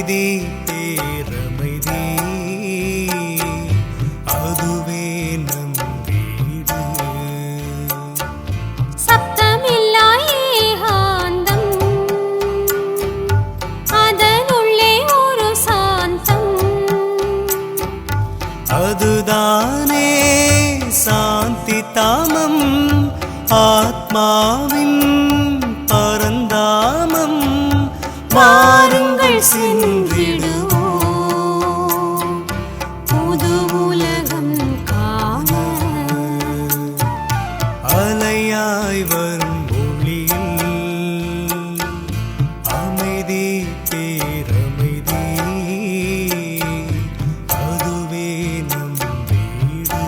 அமைதி பேரமைதி அதுவே நம் வீடு. சப்தமில்லா ஏகாந்தம் அதனுள்ளே ஒரு சாந்தம் அதுதானே சாந்தி தாமம் ஆத்மாவின் பரந்தாமம். வாருங்கள் சென்றிடுவோம் புது உலகம் காண. அலையாய் வரும் ஒளியில் அமைதி பேரமைதி அதுவே நம் வீடு.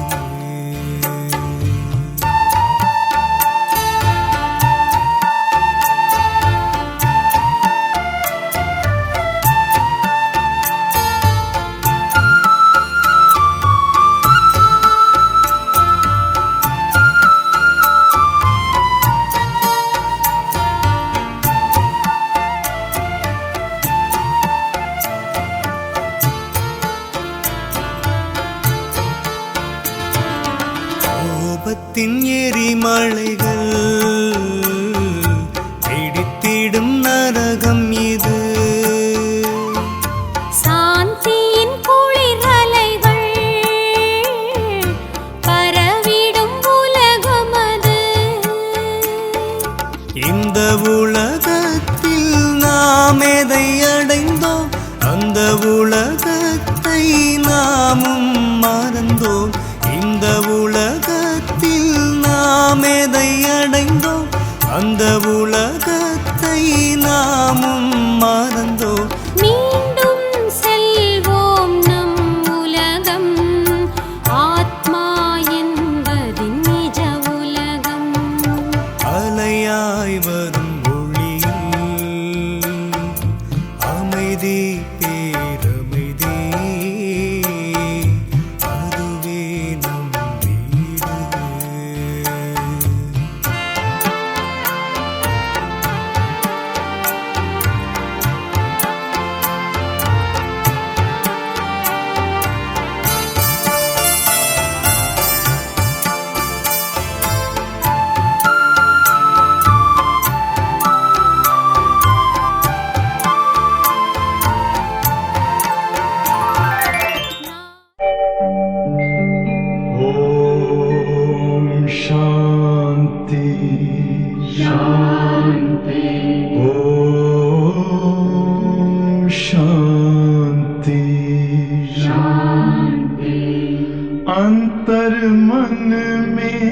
கோபத்தின் எரிமலைகள் பிடித்திடும் நரகம் இது. சாந்தியின் குளிர் அலைகள் பரவிடும் உலகம் அது. இந்த உலகத்தில் நாம் எதை அடைந்தோம் அந்த உலகத்தை நாமும் மறந்தோம். இந்த உலகத்தில் நாம் எதை அடைந்தோம் அந்த உலகத்தை நாமும் மறந்தோம். மீண்டும் செல்வோம் நம் உலகம் ஆத்மா என்பதின் நிஜ உலகம். அலையாய் வரும் ஒளியில் அமைதி பேரமைதி அதுவே நம் வீடு. शांति शांति ओम शांति शांति। अंतर मन में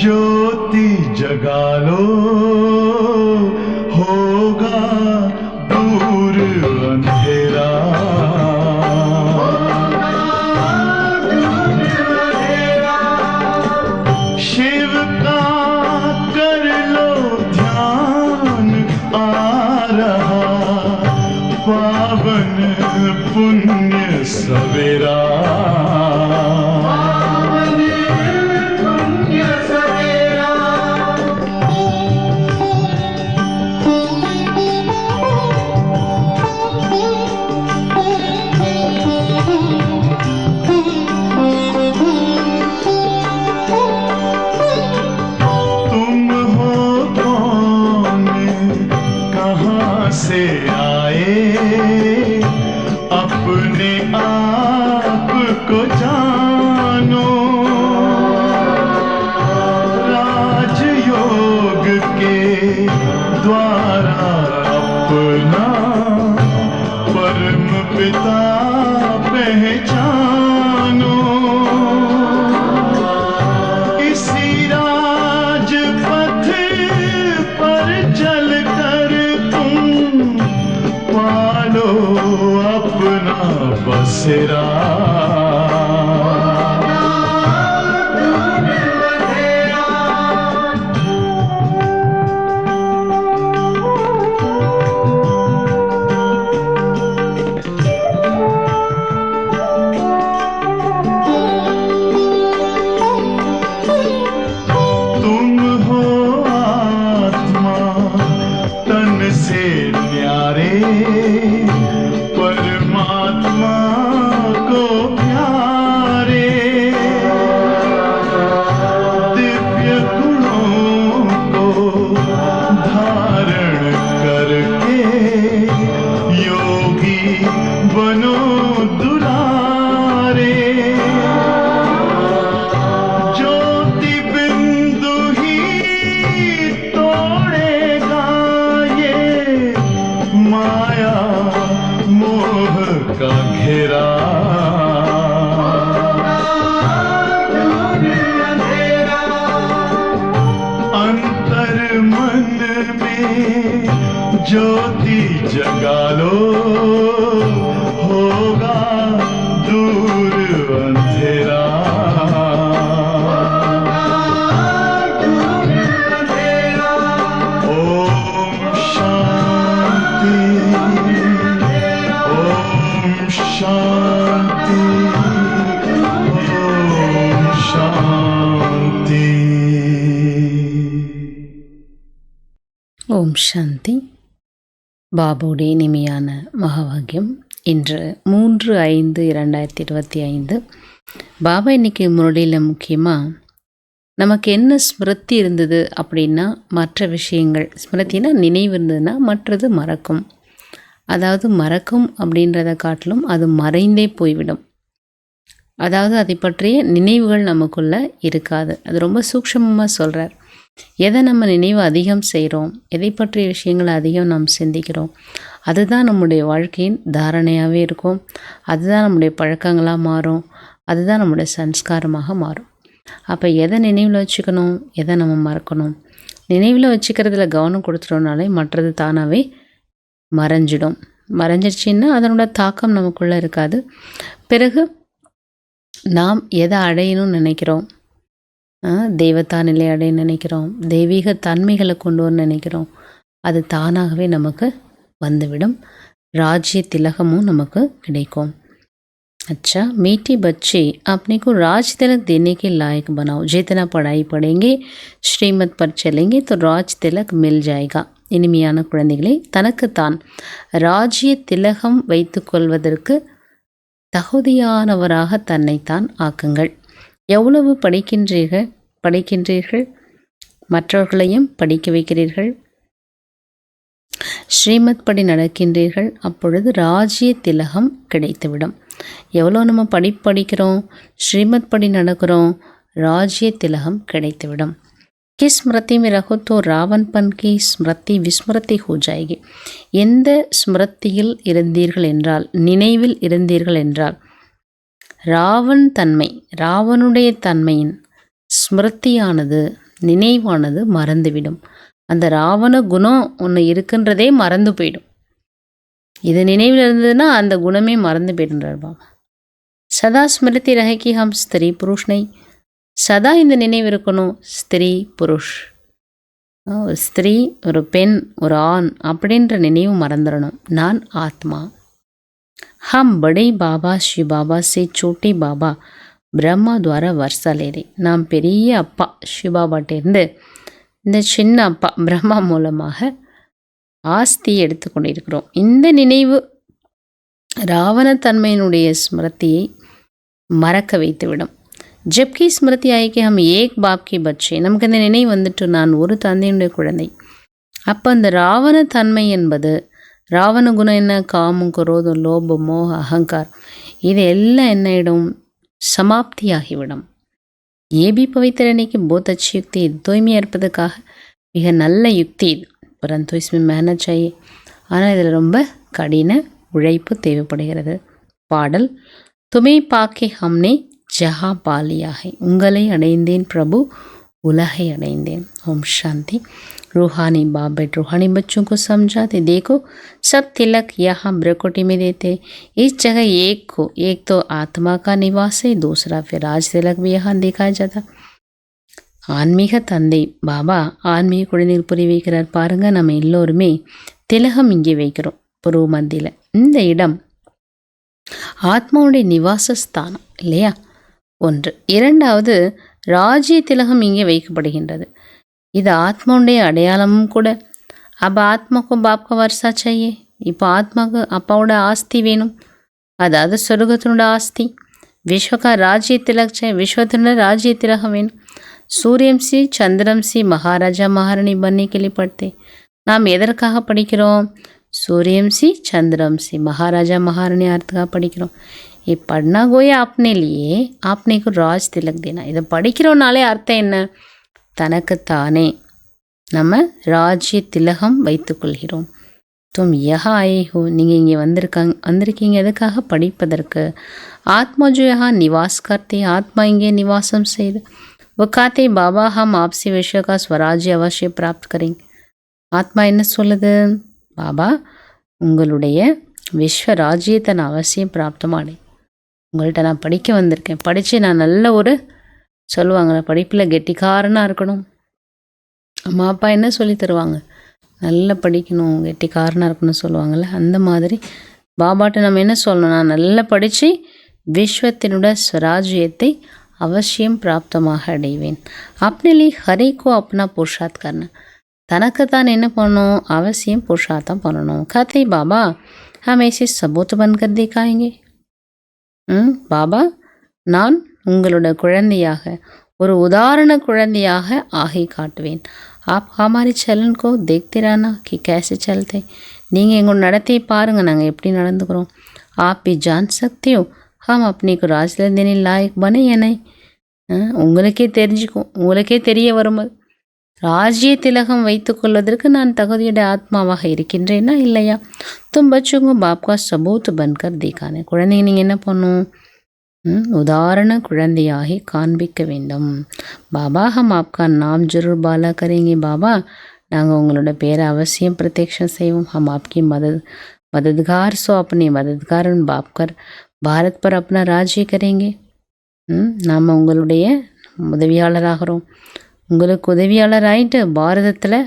ज्योति जगा लो होगा दूर अंधेरा। शिव का कर लो ध्यान आ रहा पावन पुण्य सवेरा। से आए अपने आप को जानो। राजयोग के द्वारा अपना परम पिता पहचानो। इसी राजपथ पर चलकर पालो अपना बसेरा। तुम हो आत्मा तन से न्यारे परमात्मा को प्यारे दिव्य गुणों को धारण करके योगी बनो दुलारे ज्योति बिंदु ही तोड़ेगा ये माया मोह का घेरा अंतर मन में ज्योति जगा लो होगा दूर अंधेरा ओम शांति ओम शांति ओम शांति ஓம் சாந்தி. பாபுடைய இனிமையான மகாவாக்கியம். இன்று 3/5/2025. பாபா இன்னைக்கு முரளியில் முக்கியமாக நமக்கு என்ன ஸ்மிருதி இருந்தது அப்படின்னா மற்ற விஷயங்கள், ஸ்மிருதினா நினைவு இருந்ததுன்னா மற்றது மறக்கும். அதாவது மறக்கும் அப்படின்றத காட்டிலும் அது மறைந்தே போய்விடும். அதாவது அதை பற்றிய நினைவுகள் நமக்குள்ளே இருக்காது. அது ரொம்ப சூக்ஷ்மமாக சொல்கிறார். எதை நம்ம நினைவு அதிகம் செய்கிறோம், எதை பற்றிய விஷயங்களை அதிகம் நாம் சிந்திக்கிறோம், அதுதான் நம்முடைய வாழ்க்கையின் தாரணையாகவே இருக்கும். அதுதான் நம்முடைய பழக்கங்களாக மாறும். அதுதான் நம்முடைய சன்ஸ்காரமாக மாறும். அப்போ எதை நினைவில் வச்சுக்கணும், எதை நம்ம மறக்கணும். நினைவில் வச்சுக்கிறதுல கவனம் கொடுத்துட்டோம்னாலே மற்றது தானாகவே மறைஞ்சிடும். மறைஞ்சிடுச்சின்னா அதனோட தாக்கம் நமக்குள்ளே இருக்காது. பிறகு நாம் எதை அடையணும்னு நினைக்கிறோம், தெய்வத்தா நிலை அடைய நினைக்கிறோம், தெய்வீக தன்மைகளை கொண்டு வர நினைக்கிறோம், அது தானாகவே நமக்கு வந்துவிடும். ராஜ்ய திலகமும் நமக்கு கிடைக்கும். अच्छा, मीठी बच्चे अपने को राज तिलक देने के लायक बनाओ. जितना पढ़ाई पढ़ेंगे, श्रीमत पर चलेंगे तो राज तिलक मिल जाएगा. இனிமையான குழந்தைகளை, தனக்குத்தான் ராஜ்ய திலகம் வைத்து கொள்வதற்கு தகுதியானவராக தன்னைத்தான் ஆக்குங்கள். எவ்வளவு படிக்கின்றீர்கள், மற்றவர்களையும் படிக்க வைக்கிறீர்கள், ஸ்ரீமத் படி நடக்கின்றீர்கள், அப்பொழுது ராஜ்ய திலகம் கிடைத்துவிடும். எவ்வளோ நம்ம படிக்கிறோம், ஸ்ரீமத் படி நடக்கிறோம், ராஜ்ய திலகம் கிடைத்துவிடும். கிஸ் ஸ்மிருதி में रहो तो ராவன்பன் की ஸ்மிருதி விஸ்மிருதி हो जाएगी. எந்த ஸ்மிருதியில் இருந்தீர்கள் என்றால், நினைவில் இருந்தீர்கள் என்றால், ராவனுடைய தன்மையின் ஸ்மிருதியானது, நினைவானது மறந்துவிடும். அந்த ராவண குணம் ஒன்று இருக்குன்றதே மறந்து போயிடும். இது நினைவில் இருந்ததுன்னா அந்த குணமே மறந்து போயிடுன்றார் பாபா. சதா ஸ்மிருதி ரஹேக்கி ஹம் ஸ்திரீ புருஷ் நை. சதா இந்த நினைவு இருக்கணும், ஸ்திரீ புருஷ், ஒரு ஸ்திரீ, ஒரு பெண், ஒரு ஆண் அப்படின்ற நினைவு மறந்துடணும். நான் ஆத்மா. ஹம் படை பாபா ஸ்ரீ பாபா சே சோட்டி பாபா பிரம்மா துவாரா வர்ஷா லேரே. நாம் பெரிய அப்பா சிவபாபாட்டேருந்து இந்த சின்ன அப்பா பிரம்மா மூலமாக ஆஸ்தியை எடுத்துக்கொண்டிருக்கிறோம். இந்த நினைவு ராவணத்தன்மையினுடைய ஸ்மிருதியை மறக்க வைத்துவிடும். ஜப்கி ஸ்மிருதி ஆயிக்கி ஹம் ஏக் பாப் கி பச்சே. நமக்கு இந்த நினைவு வந்துட்டு நான் ஒரு தந்தையினுடைய குழந்தை. அப்போ அந்த ராவணத்தன்மை என்பது, ராவண குணம் என்ன, காமம், குரோதம், லோபம், மோக, அகங்கார், இது எல்லாம் என்ன ஆகிடும், சமாப்தியாகிவிடும். ஏபி பவித்திரனைக்கு போத் அச்சி யுக்தி. இது தூய்மையாக இருப்பதற்காக மிக நல்ல யுக்தி இது. பரந்து இஸ்மே மேனேஜ் ஆகி, ஆனால் இதில் ரொம்ப கடின உழைப்பு தேவைப்படுகிறது. பாடல். துமே பாக்கே ஹம்னே ஜஹா பாலியாகை. உங்களை அடைந்தேன் பிரபு, உலகை அடைந்தேன். ஓம் சாந்தி. रूहानी बाप बेट रूहानी बच्चों को समझाते, देखो सब तिलक यहाँ ब्रकोटी में देते. इस जगह एक तो आत्मा का निवास है, दूसरा फिर राज तिलक भी यहाँ देखा जाता. ஆன்மீக தந்தை பாபா ஆன்மீக குழந்தைகள் புரிய வைக்கிறார். பாருங்க, நம்ம எல்லோருமே திலகம் இங்கே வைக்கிறோம் புருவ மத்தியில். இந்த இடம் ஆத்மாவுடைய நிவாசஸ்தானம் இல்லையா? ஒன்று. இரண்டாவது, ராஜ்ய திலகம் இங்கே வைக்கப்படுகின்றது. இது ஆத்மாவுடைய அடையாளமும் கூட. अब आत्मा को बाप का वर्षा चाहिए, இப்போ ஆத்மாவுக்கு அப்பாவோட ஆஸ்தி வேணும், அதாவது சொர்க்கத்தினோட ஆஸ்தி. விஸ்வகா ராஜ்ய திலக் சாய், விஸ்வத்தினோட ராஜ்ய திலகம் வேணும். சூரியம் சி சந்திரம் சி மகாராஜா மகாராணி बनने के लिए पढ़ते. நாம் எதற்காக படிக்கிறோம்? सूर्यम सी चंद्रम सी महाराजा महारानी அர்த்தக்காக படிக்கிறோம். ये पढ़ना कोई अपने लिए, आपने को राज तिलक देना. இதை படிக்கிறோனாலே அர்த்தம் என்ன? தனக்குத்தானே நம்ம ராஜ்ய திலகம் வைத்துக்கொள்கிறோம். तुम यहाँ आए हो, நீங்கள் இங்கே வந்திருக்கீங்க எதுக்காக? படிப்பதற்கு. ஆத்மா जो यहाँ निवास करते, ஆத்மா இங்கே நிவாசம் செய்து. वो कहते बाबा हम आपसे विश्व का स्वराज्य अवश्य प्राप्त करेंगे. ஆத்மா என்ன சொல்லுது? பாபா உங்களுடைய விஸ்வ ராஜ்யத்தை நான் அவசியம் பிராப்தமானேன். உங்கள்கிட்ட நான் படிக்க வந்திருக்கேன். படித்து நான் நல்ல ஒரு சொல்லுவாங்க படிப்பில் கெட்டிக்காரனாக இருக்கணும். அம்மா அப்பா என்ன சொல்லி தருவாங்க? நல்லா படிக்கணும், கெட்டிக்காரனாக இருக்கணும்னு சொல்லுவாங்கள்ல, அந்த மாதிரி பாபாட்ட நம்ம என்ன சொல்லணும்? நான் நல்லா படித்து விஸ்வத்தினோட ஸ்வராஜ்யத்தை அவசியம் பிராப்தமாக அடைவேன். அப்படிலே ஹரிக்கோ அப்பனா புருஷார்த் கர்னா, தனக்குத்தான் என்ன பண்ணணும்? அவசியம் புருஷார்த்தம் பண்ணணும். கதை பாபா हम ऐसे सबूत बनकर दिखाएंगे. பாபா நான் உங்களோட குழந்தையாக, ஒரு உதாரண குழந்தையாக ஆகி காட்டுவேன். आप हमारे चलन को देखते रहना कि कैसे चलते. நீங்கள் எங்களோட நடத்தையை பாருங்கள், நாங்கள் எப்படி நடந்துக்கிறோம். आप भी जान सकते हो हम अपने को राजले देने लायक बने या नहीं. உங்களுக்கே தெரிஞ்சுக்கும், உங்களுக்கே தெரிய வரும்போது ராஜ்ய திலகம் வைத்துக்கொள்வதற்கு நான் தகுதியுடைய ஆத்மாவாக இருக்கின்றேன்னா இல்லையா? तुम बच्चों को बाप का सबूत बनकर दिखाने. குழந்தைங்க நீங்கள் என்ன பண்ணணும்? உதாரண குழந்தையாகி காண்பிக்க வேண்டும். பாபா ஹம் ஆப்கா நாம் ஜரூர் பாலா கரேங்கே. பாபா நாங்கள் உங்களோட பேரை அவசியம் பிரத்யக்ஷம் செய்வோம். ஹம் ஆப்கி மதத்கார் சோ अपने मददगार बाप कर भारत पर अपना राज्य करेंगे. நாம் உங்களுடைய உதவியாளராகிறோம். உங்களுக்கு உதவியாளர் ஆகிட்டு பாரதத்தில்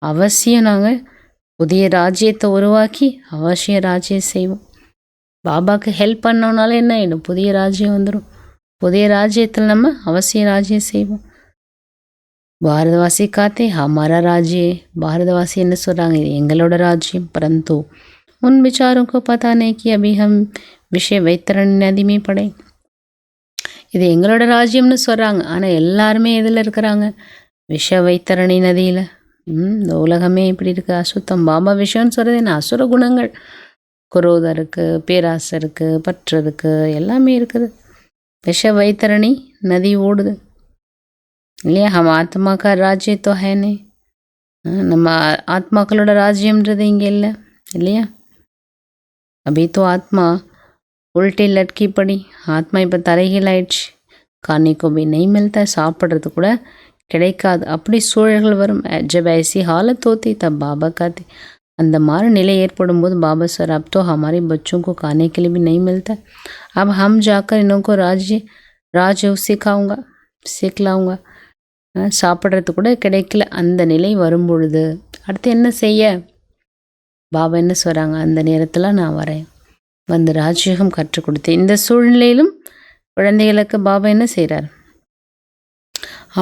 அவசியம் நாங்கள் புதிய ராஜ்யத்தை உருவாக்கி அவசியம் ராஜ்யம் செய்வோம். பாபாவுக்கு ஹெல்ப் பண்ணோனால என்ன ஆகிடும்? புதிய ராஜ்யம் வந்துடும். புதிய ராஜ்யத்தில் நம்ம அவசியம் ராஜ்யம் செய்வோம். பாரதவாசி காத்தே ஹமாரா ராஜ்ய. பாரதவாசி என்ன சொல்கிறாங்க? இது எங்களோட ராஜ்யம். பரந்து உன் விசாரோக்கு பத்தா नहीं कि अभी हम विषय वैतरण नदी में पड़े. இது எங்களோட ராஜ்யம்னு சொல்கிறாங்க. ஆனால் எல்லாருமே எதில் இருக்கிறாங்க? விஷ வைத்தரணி நதியில். இந்த உலகமே இப்படி இருக்குது, அசுத்தம். பாபா விஷயம்னு சொல்கிறது என்ன? அசுர குணங்கள். குரோதம் இருக்குது, பேராசை இருக்குது, பற்று இருக்குது, எல்லாமே இருக்குது. விஷ வைத்தரணி நதி ஓடுது இல்லையா? हम ஆத்மா का राज्य तो है नहीं. நம்ம ஆத்மாக்களோட ராஜ்யம்ன்றது இங்கே இல்லை இல்லையா? अभी तो आत्मा உல்ட்டி லட்கி படி. ஆத்மா இப்போ தலைகீழ் ஆயிடுச்சு. காணிக்கோ பி நெய் மில்தா, சாப்பிட்றது கூட கிடைக்காது. அப்படி சூழல்கள் வரும். ஜப் ஐசி ஹாலத் ஹோத்தி தப் பாபா காத்தி. அந்த மாதிரி நிலை ஏற்படும் போது பாபா சார் अब तो हमारे बच्चों को खाने के लिए भी नहीं मिलता. अब हम जाकर इनको ராஜ் சிக்கலாவுங்க. சாப்பிட்றது கூட கிடைக்கல. அந்த நிலை வரும் பொழுது அடுத்து என்ன செய்ய? பாபா என்ன சொல்கிறாங்க? அந்த நேரத்தில் நான் வரேன், வந்து ராஜ்யோகம் கற்றுக் கொடுத்தேன். இந்த சூழ்நிலையிலும் குழந்தைகளுக்கு பாபா என்ன செய்கிறார்?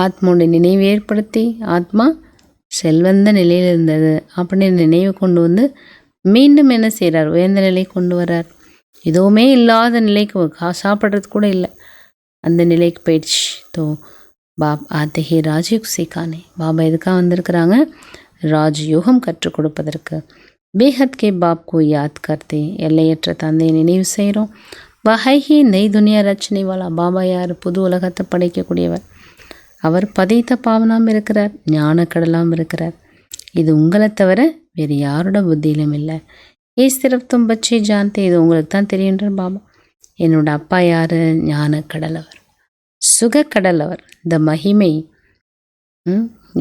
ஆத்மாவுடைய நினைவு ஏற்படுத்தி, ஆத்மா செல்வந்த நிலையில் இருந்தது அப்படின்னு நினைவு கொண்டு வந்து மீண்டும் என்ன செய்கிறார்? உயர்ந்த நிலை கொண்டு வர்றார். எதுவுமே இல்லாத நிலைக்கு, சாப்பிட்றது கூட இல்லை, அந்த நிலைக்கு போயிடுச்சு. தோ பாப் ஆते ही ராஜயோக் சிக்கானே. பாபா எதுக்காக வந்திருக்கிறாங்க? ராஜயோகம் கற்றுக் கொடுப்பதற்கு. பேஹத் கே பாப் கோ யாத் கர்த்தே. எல்லையற்ற தந்தையை நினைவு செய்கிறோம். வஹைஹி நெய் துனியா ரச்சனை வாலா. பாபா யார்? புது உலகத்தை படைக்கக்கூடியவர். அவர் பதைத்த பாவனாம் இருக்கிறார், ஞானக்கடலாம் இருக்கிறார். இது உங்களை தவிர வேறு யாரோட புத்தியிலும் இல்லை. சிறப்பு தும் பச்சை ஜான்தே. இது உங்களுக்கு தான் தெரியுன்றார் பாபா. என்னோட அப்பா யார்? ஞானக்கடலவர், சுகக்கடலவர். இந்த மகிமை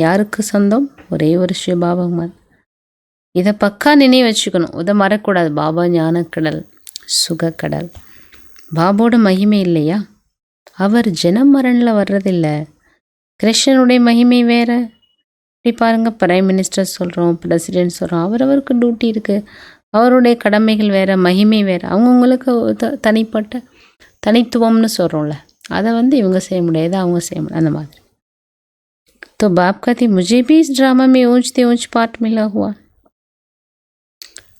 யாருக்கு சொந்தம்? ஒரே ஒரு சிவபாபகுமார். இதை பக்கா நினைவு வச்சுக்கணும், இதை மறக்கூடாது. பாபா ஞானக்கடல், சுகக்கடல். பாபாவோட மகிமை இல்லையா? அவர் ஜனம் மரணில் வர்றதில்லை. கிருஷ்ணனுடைய மகிமை வேறு. இப்படி பாருங்கள், பிரைம் மினிஸ்டர் சொல்கிறோம், பிரசிடென்ட் சொல்கிறோம், அவரவருக்கு டியூட்டி இருக்குது, அவருடைய கடமைகள் வேறு, மகிமை வேறு. அவங்கவுங்களுக்கு தனிப்பட்ட தனித்துவம்னு சொல்கிறோம்ல, அதை இவங்க செய்ய முடியாது, அவங்க செய்ய முடியாது, அந்த மாதிரி. तो बाप कहते मुझे भी इस ड्रामा में ऊंचते ऊंच पार्ट मिला हुआ.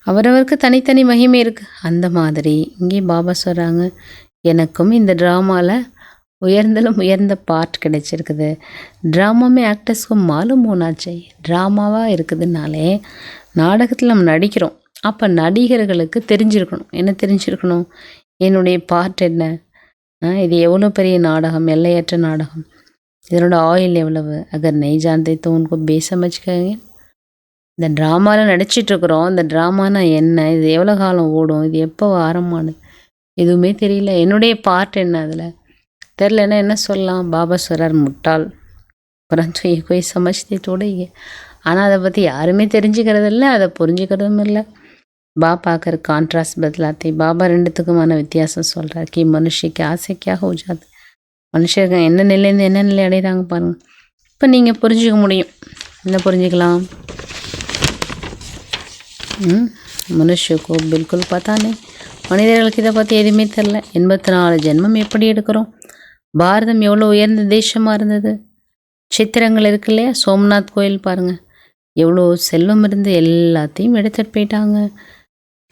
அவரவருக்கு தனித்தனி மகிமை இருக்குது. அந்த மாதிரி இங்கே பாபா சொல்கிறாங்க, எனக்கும் இந்த ட்ராமாவில் உயர்ந்தலும் உயர்ந்த பார்ட் கிடைச்சிருக்குது. ட்ராமாமே ஆக்டர்ஸ்க்கு மாலும் போனாச்சே. ட்ராமாவாக இருக்குதுனாலே நாடகத்தில் நம்ம நடிக்கிறோம். அப்போ நடிகர்களுக்கு தெரிஞ்சிருக்கணும். என்ன தெரிஞ்சிருக்கணும்? என்னுடைய பார்ட் என்ன, இது எவ்வளோ பெரிய நாடகம், எல்லையற்ற நாடகம், இதனோட ஆயில் எவ்வளவு. அகர் நெய் ஜான்தே தோ உनको பேசமச்சுக்காங்க. இந்த ட்ராமாவில் நடிச்சிட்ருக்குறோம். இந்த ட்ராமானா என்ன, இது எவ்வளோ காலம் ஓடும், இது எப்போ ஆரம்பமானது, எதுவுமே தெரியல. என்னுடைய பார்ட் என்ன அதில் தெரிலன்னா என்ன சொல்லலாம்? பாபா சொல்கிறார், முட்டாள் பரந்து கோய் சமஜ்தே தோடையே. ஆனால் அதை பற்றி யாருமே தெரிஞ்சுக்கிறது இல்லை, அதை புரிஞ்சுக்கிறதும் இல்லை. பாபா कर கான்ட்ராஸ்ட் बदलाते. பாபா ரெண்டுத்துக்குமான வித்தியாசம் சொல்கிறார். கி மனுஷிக்கு ஆசைக்காக உஜாது. மனுஷங்க என்ன நிலையிலேருந்து என்ன நிலை அடைகிறாங்க பாருங்கள். இப்போ நீங்கள் புரிஞ்சுக்க முடியும். என்ன புரிஞ்சுக்கலாம்? மனுஷக்கோ பில்குல் பார்த்தானே, மனிதர்களுக்கு இதை பற்றி எதுவுமே தெரில. 84 ஜென்மம் எப்படி எடுக்கிறோம்? பாரதம் எவ்வளோ உயர்ந்த தேசமாக இருந்தது. சித்திரங்கள் இருக்கு இல்லையா? சோம்நாத் கோயில் பாருங்கள், எவ்வளோ செல்வம் இருந்து எல்லாத்தையும் எடுத்துகிட்டு போயிட்டாங்க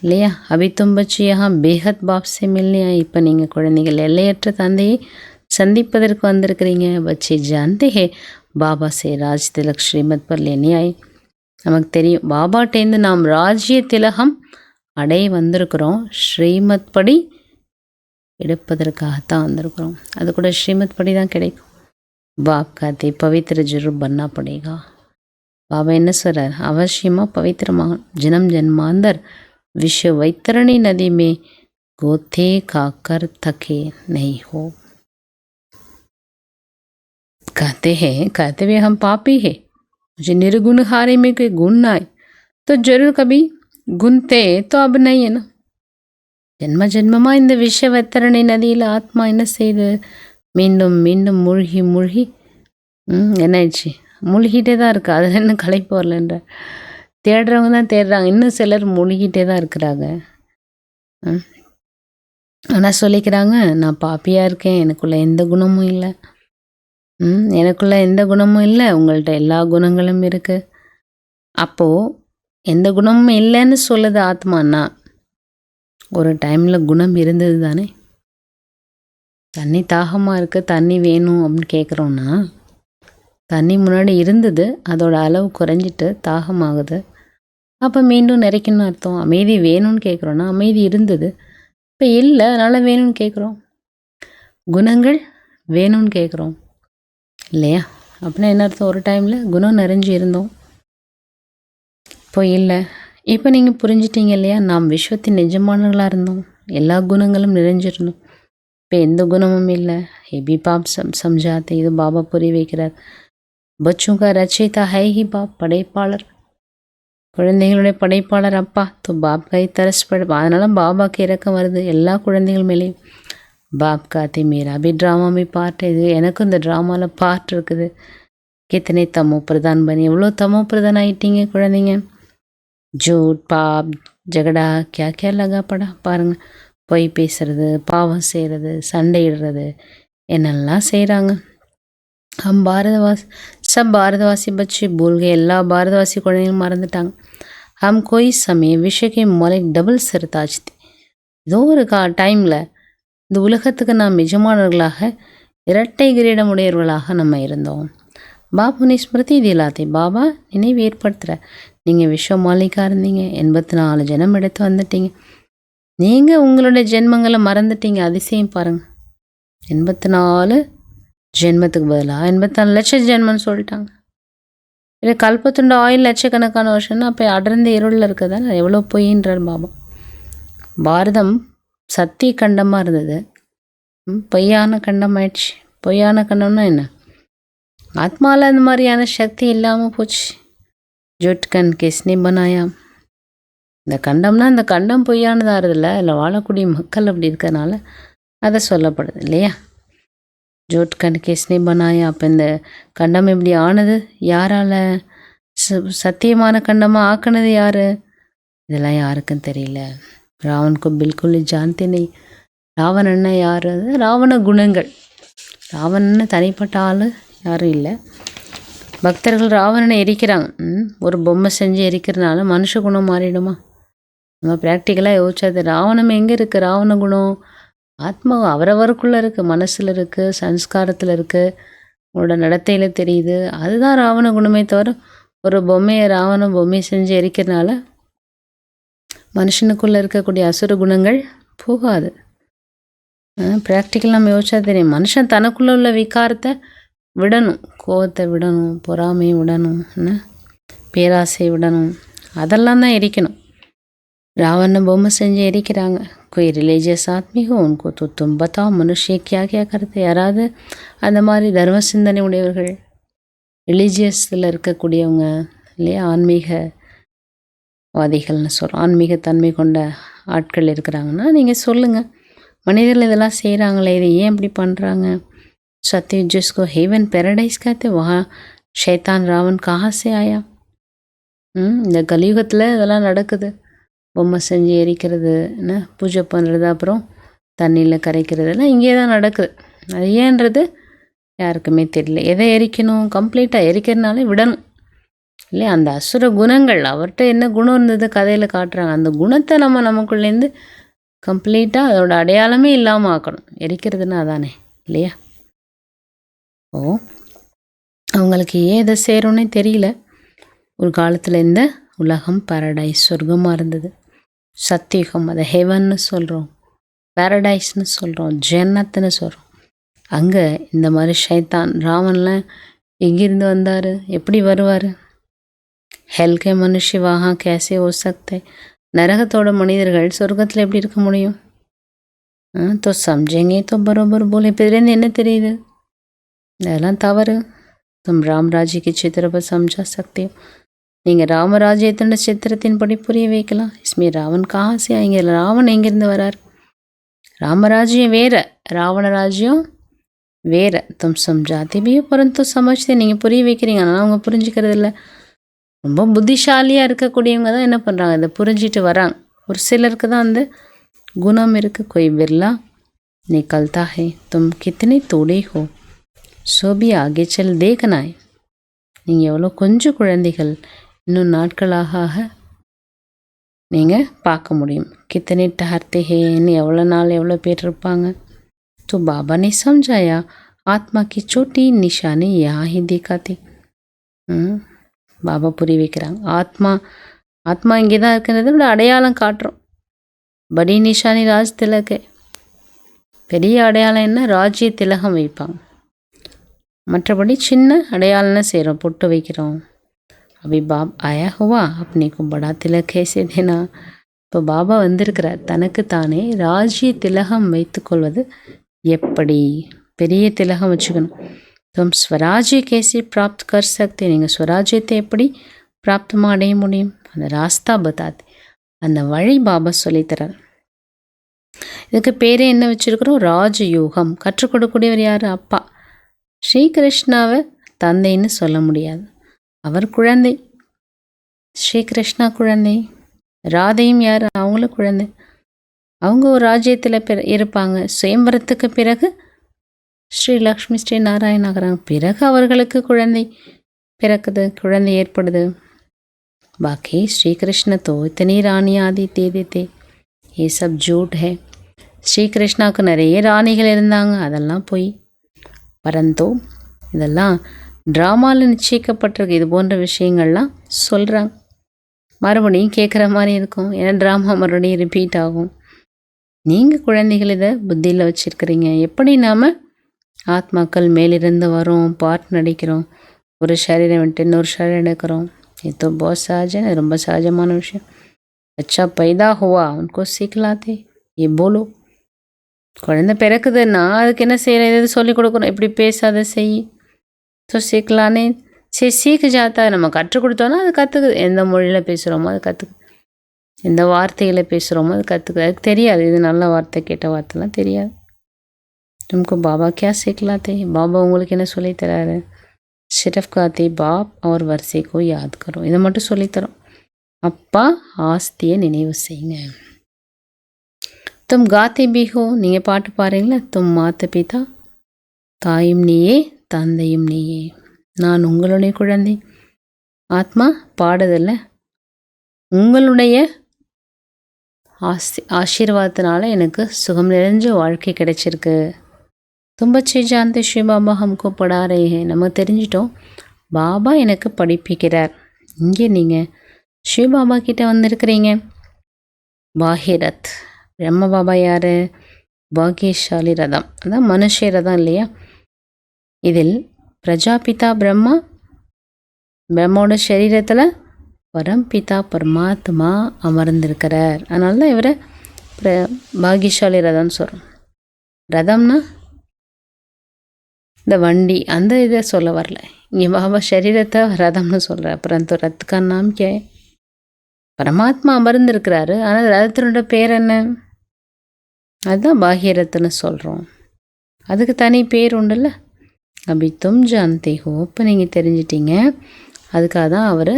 இல்லையா? அபித்தும் பச்சி பேஹத் பாப்ஸே மில்லையா. இப்போ நீங்கள் குழந்தைகள் எல்லையற்ற தந்தையை சந்திப்பதற்கு வந்திருக்கிறீங்க. பச்சி ஜான்தே ஹே பாபா சே ராஜ் திலக் ஸ்ரீமத் பர் லேனே ஆய். நமக்கு தெரியும், பாபாட்டேந்து நாம் ராஜ்ய திலகம் அடைய வந்திருக்கிறோம். ஸ்ரீமத் படி எடுப்பதற்காகத்தான் வந்திருக்கிறோம். அது கூட ஸ்ரீமத் படி தான் கிடைக்கும். பாப் காத்தே பவித்திர ஜரூர் பன்னா படேகா. பாபா என்ன சொல்கிறார்? அவசியமாக பவித்திரமாக ஜனம் ஜன்மாந்தர் विश्व वैतरणी नदी में गोते खाकर थके नहीं हो. कहते हुए हम पापी है, मुझे निर्गुण हारे में कोई गुण ना आए तो जरूर कभी गुण थे, तो अब नहीं है ना. ஜென்ம ஜென்மமாக இந்த விஷ வைத்தரணை நதியில் ஆத்மா என்ன செய்யுது? மீண்டும் மீண்டும் மூழ்கி மூழ்கி என்னாயிடுச்சு? மூழ்கிட்டே தான் இருக்குது. அதில் என்ன களைப்பு வரலன்ற தேடுறவங்க தான் தேடுறாங்க. இன்னும் சிலர் மூழ்கிட்டே தான் இருக்கிறாங்க. ஆனால் சொல்லிக்கிறாங்க, நான் பாப்பியாக இருக்கேன், எனக்குள்ள எந்த குணமும் இல்லை. எனக்குள்ள எந்த குணமும் இல்லை, உங்கள்கிட்ட எல்லா குணங்களும் இருக்குது. அப்போது எந்த குணமும் இல்லைன்னு சொல்லுது ஆத்மானா, ஒரு டைமில் குணம் இருந்தது தானே. தண்ணி தாகமாக இருக்குது, தண்ணி வேணும் அப்படின்னு கேட்குறோன்னா, தண்ணி முன்னாடி இருந்தது, அதோட அளவு குறைஞ்சிட்டு தாகமாகுது. அப்போ மீண்டும் நிறைக்கணும்னு அர்த்தம். அமைதி வேணும்னு கேட்குறோன்னா, அமைதி இருந்தது, இப்போ இல்லை, அதனால் வேணும்னு கேட்குறோம். குணங்கள் வேணும்னு கேட்குறோம் இல்லையா? அப்படின்னா என்ன அர்த்தம்? ஒரு டைமில் குணம் நிறைஞ்சு இருந்தோம், இப்போ இல்லை. இப்போ நீங்கள் புரிஞ்சிட்டீங்க இல்லையா? நாம் விஸ்வத்தின் நிஜமானவர்களாக இருந்தோம், எல்லா குணங்களும் நிறைஞ்சிருந்தோம், இப்போ எந்த குணமும் இல்லை. ஹெபி பாப் சம்ஜாते. இது பாபா புரிய வைக்கிறார். बच्चों का रचयिता है ही बाप, படைப்பாளர், குழந்தைகளுடைய படைப்பாளர் அப்பா. तो बाप का ही तरस पड़. அதனால பாபாக்கு இறக்கம் வருது எல்லா குழந்தைகள் மேலேயும். பாப் காத்தே மேரா भी ड्रामा में பார்ட். இது எனக்கும் இந்த ட்ராமாவில் பார்ட் இருக்குது. கித்தனை தமோ பிரதான் பண்ணி, எவ்வளோ தமோ பிரதான் ஆகிட்டீங்க குழந்தைங்க. ஜூட் பாப் ஜகடா கியா கியா லகா படா பாருங்கள். பொய் பேசுறது, பாவம் செய்கிறது, சண்டையிடுறது, என்னெல்லாம் செய்கிறாங்க. ஹம் பாரதவாசி சப் பாரதவாசி பச்சே பூல் கே. எல்லா பாரதவாசி குழந்தைகளும் மறந்துட்டாங்க. ஹம் கோய் சமய விஷயக்கே மொலை டபுள் சிறு தாச்தி. ஏதோ ஒரு டைமில் இந்த உலகத்துக்கு நாம் எஜமானர்களாக, இரட்டை கிரீடமுடையவர்களாக நம்ம இருந்தோம். பாபுனி ஸ்மிருதி திலாத்தே. பாபா நினைவு ஏற்படுத்துகிற. நீங்கள் விஸ்வ மாலிகா இருந்தீங்க, 84 ஜென்மம் எடுத்து வந்துட்டீங்க. நீங்கள் உங்களுடைய ஜென்மங்களை மறந்துட்டீங்க. அதிசயம் பாருங்கள். 84 ஜென்மத்துக்கு பதிலாக 84 லட்சம் ஜென்மம்னு சொல்லிட்டாங்க. இல்லை கல்பத்துண்ட ஆயில் லட்சக்கணக்கான வருஷம்னா அப்போ அடர்ந்த இருளில் இருக்கிறதால எவ்வளோ பொய்ன்றார் பாபா. பாரதம் சத்திய கண்டமாக இருந்தது, பொய்யான கண்டம் ஆயிடுச்சு. பொய்யான கண்டம்னா என்ன? ஆத்மாவில் அந்த மாதிரியான சக்தி இல்லாமல் போச்சு. ஜோட்கன் கிஸ்னி பனாயா. இந்த கண்டம்னா இந்த கண்டம் பொய்யானதாக இருதில்ல, இல்லை வாழக்கூடிய மக்கள் அப்படி இருக்கிறதுனால அதை சொல்லப்படுது இல்லையா? ஜோட்கன் கிஸ்னி பனாயா. அப்போ இந்த கண்டம் எப்படி ஆனது? யாரால்? சத்தியமான கண்டமாக ஆக்கினது யார்? இதெல்லாம் யாருக்கும் தெரியல. ராவனுக்கு பில்குல் ஜான்தே நெய். ராவணன்னா யார்? அது ராவண குணங்கள். ராவணன்னு தனிப்பட்ட ஆள் யாரும் இல்லை. பக்தர்கள் ராவணனை எரிக்கிறாங்க. ஒரு பொம்மை செஞ்சு எரிக்கிறதுனால மனுஷ குணம் மாறிடுமா? நம்ம ப்ராக்டிக்கலாக யோசிச்சாது ராவணம் எங்கே இருக்குது? ராவண குணம் ஆத்மா அவரவருக்குள்ளே இருக்குது, மனசில் இருக்குது, சன்ஸ்காரத்தில் இருக்குது, உங்களோட நடத்தையில் தெரியுது. அதுதான் ராவண குணமே தவிர ஒரு பொம்மையை ராவண பொம்மையை செஞ்சு எரிக்கிறதுனால மனுஷனுக்குள்ளே இருக்கக்கூடிய அசுர குணங்கள் போகாது. ப்ராக்டிக்கல் நம்ம யோசிச்சா தெரியும். மனுஷன் தனக்குள்ளே உள்ள விகாரத்தை விடணும், கோவத்தை விடணும், பொறாமையை விடணும், என்ன பேராசை விடணும், அதெல்லாம் தான் எரிக்கணும். ராவண பொம்மை செஞ்சு எரிக்கிறாங்க. कोई रिलीजियस आदमी हो उनको तो तुम बताओ मनुष्य क्या क्या करते. யாராவது அந்த மாதிரி தர்ம சிந்தனை உடையவர்கள், ரிலீஜியஸில் இருக்கக்கூடியவங்க இல்லையா, ஆன்மீகவாதிகள்னு சொல்கிறோம், ஆன்மீகத்தன்மை கொண்ட ஆட்கள் இருக்கிறாங்கன்னா நீங்கள் சொல்லுங்கள், மனிதர்கள் இதெல்லாம் செய்கிறாங்களே, இது ஏன் இப்படி பண்ணுறாங்க? सत्य जिसको हेवन पैराडाइज कहते वहाँ शैतान रावण कहाँ से आया? இந்த கலியுகத்தில் இதெல்லாம் நடக்குது. பொம்மை செஞ்சு எரிக்கிறது, என்ன பூஜை பண்ணுறது, அப்புறம் தண்ணியில் கரைக்கிறதுலாம் இங்கே தான் நடக்குது. அது ஏன்றது யாருக்குமே தெரியல. எதை எரிக்கணும்? கம்ப்ளீட்டாக எரிக்கிறதுனாலே விடணும் இல்லையா? அந்த அசுர குணங்கள் அவர்கிட்ட என்ன குணம் இருந்தது கதையில் காட்டுறாங்க. அந்த குணத்தை நம்ம நமக்குள்ளேருந்து கம்ப்ளீட்டாக அதோட அடையாளமே இல்லாமல் ஆக்கணும். எரிக்கிறதுனா அதானே இல்லையா? ஓ, அவங்களுக்கு ஏன் இதை செய்கிறோன்னே தெரியல. ஒரு காலத்தில் இந்த உலகம் பாரடைஸ் சொர்க்கமாக இருந்தது. சத்தியுகம், அதை ஹெவன்னு சொல்கிறோம், பாரடைஸ்னு சொல்கிறோம், ஜன்னத்துன்னு சொல்கிறோம். அங்கே இந்த மாதிரி ஷைத்தான் ராவன்லாம் எங்கிருந்து வந்தார்? எப்படி வருவார்? ஹெல்கே மனுஷி வாஹா கேசே ஓ சக்தே, நரகத்தோட மனிதர்கள் சொர்க்கத்தில் எப்படி இருக்க முடியும்? தோ சம்ஜேங்கே தோ பரோபர் போல. இப்போ இதுலேருந்து என்ன தெரியுது? இதெல்லாம் தவறு. தும் ராம்ராஜ்யக்கு சித்திரப்ப சம்ஜா சக்தி. நீங்கள் ராமராஜ்யத்தோட சித்திரத்தின்படி புரிய வைக்கலாம். இஸ்மே ராவன் காசே இங்கே ராவன் எங்கேருந்து வரார்? ராமராஜ்யம் வேறு, ராவணராஜ்யம் வேறு. தும் சம்ஜாதி பியோ பரந்து சமஜ்தே. நீங்கள் புரிய வைக்கிறீங்க, ஆனால் அவங்க புரிஞ்சுக்கிறது இல்லை. ரொம்ப புத்திசாலியாக இருக்கக்கூடியவங்க தான் என்ன பண்ணுறாங்க, இதை புரிஞ்சிட்டு வராங்க. ஒரு சிலருக்கு தான் அந்த குணம் இருக்குது. कोई बिरला निकलता है, तुम कितने तोड़े हो सो भी आगे चल देखना है. நீங்கள் எவ்வளோ கொஞ்சம் குழந்தைகள் இன்னும் நாட்களாக ஆக நீங்கள் பார்க்க முடியும். கித்தனை டஹர்த்தே ஹேன்னு எவ்வளோ நாள் எவ்வளோ பேர் இருப்பாங்க. तो बाबा ने समझाया आत्मा की छोटी निशानी यहाँ ही दिखाती. பாபா புரிய வைக்கிறாங்க. ஆத்மா இங்கே தான் இருக்கிறத விட அடையாளம் காட்டுறோம். படி நிஷானி ராஜ் திலக்கு, பெரிய அடையாளம் என்ன? ராஜ்ய திலகம் வைப்பாங்க. மற்றபடி சின்ன அடையாளம்னு செய்கிறோம், பொட்டு வைக்கிறோம். அபி பாப் ஆயா ஹுவா அப்னேக்கு படா திலக் கேசே தேனா. இப்போ பாபா வந்திருக்கிறார், தனக்கு தானே ராஜ்ய திலகம் வைத்துக்கொள்வது எப்படி? பெரிய திலகம் வச்சுக்கணும். தும் ஸ்வராஜ்ய கேசி பிராப்த் கர் சக்தி. நீங்கள் ஸ்வராஜ்யத்தை எப்படி பிராப்தமாக அடைய முடியும்? அந்த ராஸ்தா பத்தாது, அந்த வழி பாபா சொல்லித்தரார். இதுக்கு பேரே என்ன வச்சுருக்கிறோம்? ராஜயோகம். கற்றுக் கொடுக்கக்கூடியவர் யார்? அப்பா. ஸ்ரீகிருஷ்ணாவை தந்தைன்னு சொல்ல முடியாது, அவர் குழந்தை. ஸ்ரீகிருஷ்ணா குழந்தை, ராதையும் யார்? அவங்களும் குழந்தை. அவங்க ஒரு ராஜ்யத்தில் இருப்பாங்க. சுயம்பரத்துக்கு பிறகு ஸ்ரீ லக்ஷ்மி ஸ்ரீ நாராயண் ஆகிறாங்க. பிறகு அவர்களுக்கு குழந்தை பிறக்குது, குழந்தை ஏற்படுது. பாக்கி ஸ்ரீகிருஷ்ண தோ இத்தனை ராணி ஆதி தேதித்தே, ஏ சப் ஜூட் ஹே. ஸ்ரீகிருஷ்ணாவுக்கு நிறைய ராணிகள் இருந்தாங்க, அதெல்லாம் போய். பரந்தோ இதெல்லாம் ட்ராமாவில் நிச்சயிக்கப்பட்டிருக்கு. இது போன்ற விஷயங்கள்லாம் சொல்கிறாங்க. மறுபடியும் கேட்குற மாதிரி இருக்கும், ஏன்னா ட்ராமா மறுபடியும் ரிப்பீட் ஆகும். நீங்கள் குழந்தைகள் இதை புத்தியில் வச்சுருக்கிறீங்க. எப்படி நாம் ஆத்மாக்கள் மேலிருந்து வரோம், பாட்டு நடிக்கிறோம், ஒரு சரீரம் விட்டு இன்னொரு சரீரம் எடுக்கிறோம். இது बहुत सहज है, ரொம்ப சகஜமான விஷயம். अच्छा पैदा हुआ उनको सीखलाते ये बोलो. குழந்தை பிறக்குதுன்னா அதுக்கு என்ன செய்யறது? எது சொல்லிக் கொடுக்கணும், எப்படி பேசாத செய். ஸோ சீக்கலானே சரி சீக்கு ஜாத்தா. நம்ம கற்றுக் கொடுத்தோன்னா அது கற்றுக்குது. எந்த மொழியில் பேசுகிறோமோ அது கற்றுக்குது, எந்த வார்த்தைகளை பேசுகிறோமோ அது கற்றுக்குது. அதுக்கு தெரியாது இது நல்ல வார்த்தை கெட்ட வார்த்தைலாம் தெரியாது. तुमको बाबा क्या सिखलाते? பாபா உங்களுக்கு என்ன சொல்லித்தராரு? சிரஃப் காத்தி பாப் அவர் வரிசைக்கோ யாத் கரும். இதை மட்டும் சொல்லித்தரோம். அப்பா ஆஸ்தியை நினைவு செய்யுங்க. தும் காத்தி பீஹோ, நீங்கள் பாட்டு பாருங்களா. தும் மாத்த பிதா, தாயும் நீயே தந்தையும் நீயே. நான் உங்களுடைய குழந்தை. ஆத்மா பாடுதில்ல, உங்களுடைய ஆசீர்வாதத்தினால எனக்கு சுகம் நிறைஞ்ச வாழ்க்கை கிடைச்சிருக்கு. தும்பச்சே ஜான்தே ஸ்ரீ பாபா ஹம்கோ படா ரே ஹே. நம்ம தெரிஞ்சிட்டோம் பாபா எனக்கு படிப்பிக்கிறார். இங்கே நீங்கள் ஸ்ரீ பாபா கிட்ட வந்திருக்கிறீங்க. பாகிரத் பிரம்ம பாபா யார்? பாகியசாலி ரதம், அதான் மனுஷ ரதம் இல்லையா? இதில் பிரஜாபிதா பிரம்மோட சரீரத்தில் பரம்பிதா பரமாத்மா அமர்ந்திருக்கிறார். அதனால தான் இவரை பாகியசாலி ரதம்னு சொல்கிறோம். ரதம்னா இந்த வண்டி, அந்த இதை சொல்ல வரல. இங்கே பாபா சரீரத்தை ரதம்னு சொல்கிறார். அப்புறம் ரத்கா நாம் கே பரமாத்மா அமர்ந்திருக்கிறாரு. ஆனால் ரதத்தினோட பேர் என்ன? அதுதான் பாகியரத்னு சொல்கிறோம். அதுக்கு தனி பேர் உண்டுல்ல. அப்படி தும் ஜான்தே ஹோ. இப்போ நீங்கள் தெரிஞ்சிட்டீங்க. அதுக்காக தான் அவர்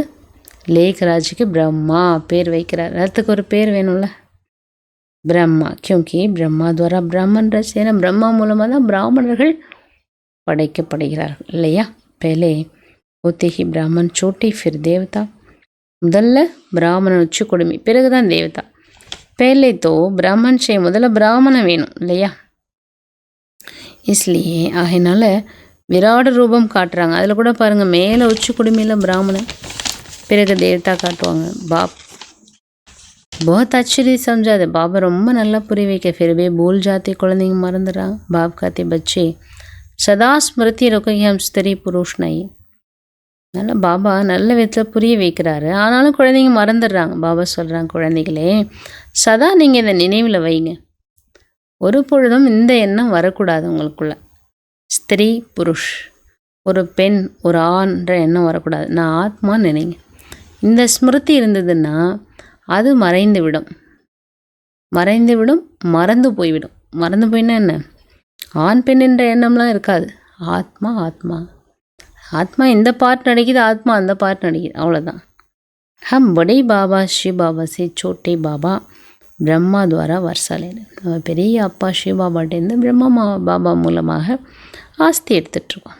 லேக்ராஜுக்கு பிரம்மா பேர் வைக்கிறார். ரத்துக்கு ஒரு பேர் வேணும்ல, பிரம்மா. கியூங்கி பிரம்மா துவாரா பிராமன் ரச். ஏன்னா பிரம்மா மூலமாக தான் பிராமணர்கள் படைக்கப்படுகிறார்கள் இல்லையா? பேலே ஒத்திகி பிராமன் சோட்டி ஃபிர் தேவதா. முதல்ல பிராமணன் உச்சி கொடுமை, பிறகுதான் தேவதா. பேலே தோ பிராமன் முதல்ல பிராமணன் வேணும் இல்லையா? இஸ்லியே அதனால விராட ரூபம் காட்டுறாங்க. அதில் கூட பாருங்கள், மேலே உச்சி குடுமையில் பிராமணன், பிறகு தேவதா காட்டுவாங்க. பாப் बहुत अच्छी रीत समझा दे. बाबा ரொம்ப நல்லா புரிய வைக்க. फिर भी भूल जाते, குழந்தைங்க மறந்துடுறாங்க. बाप कहते बच्चे सदा स्मृति रखो कि हम स्त्री पुरुष नहीं. அதனால் பாபா நல்ல விதத்தில் புரிய வைக்கிறாரு. ஆனாலும் குழந்தைங்க மறந்துடுறாங்க. பாபா சொல்கிறாங்க, குழந்தைகளே சதா நீங்கள் இதை நினைவில் வைங்க. ஒரு பொழுதும் இந்த எண்ணம் வரக்கூடாது உங்களுக்குள்ள. ஸ்திரீ புருஷ், ஒரு பெண் ஒரு ஆண்ன்ற எண்ணம் வரக்கூடாது. நான் ஆத்மான்னு நினைங்க. இந்த ஸ்மிருதி இருந்ததுன்னா அது மறைந்து விடும். மறந்து போய்விடும். மறந்து போயின்னா என்ன? ஆண் பெண் என்ற எண்ணம்லாம் இருக்காது. ஆத்மா ஆத்மா ஆத்மா இந்த பார்ட் நடிக்குது, ஆத்மா அந்த பார்ட் நடிக்குது, அவ்வளோதான். ஹம் படே பாபா ஸ்ரீ பாபா சே சோட்டே பாபா பிரம்மா துவாரா வர்சாலேன்னு. நம்ம பெரிய அப்பா ஸ்ரீ பாபாட்டேருந்து பிரம்மா பாபா மூலமாக ஆஸ்தி எடுத்துட்ருக்கோம்.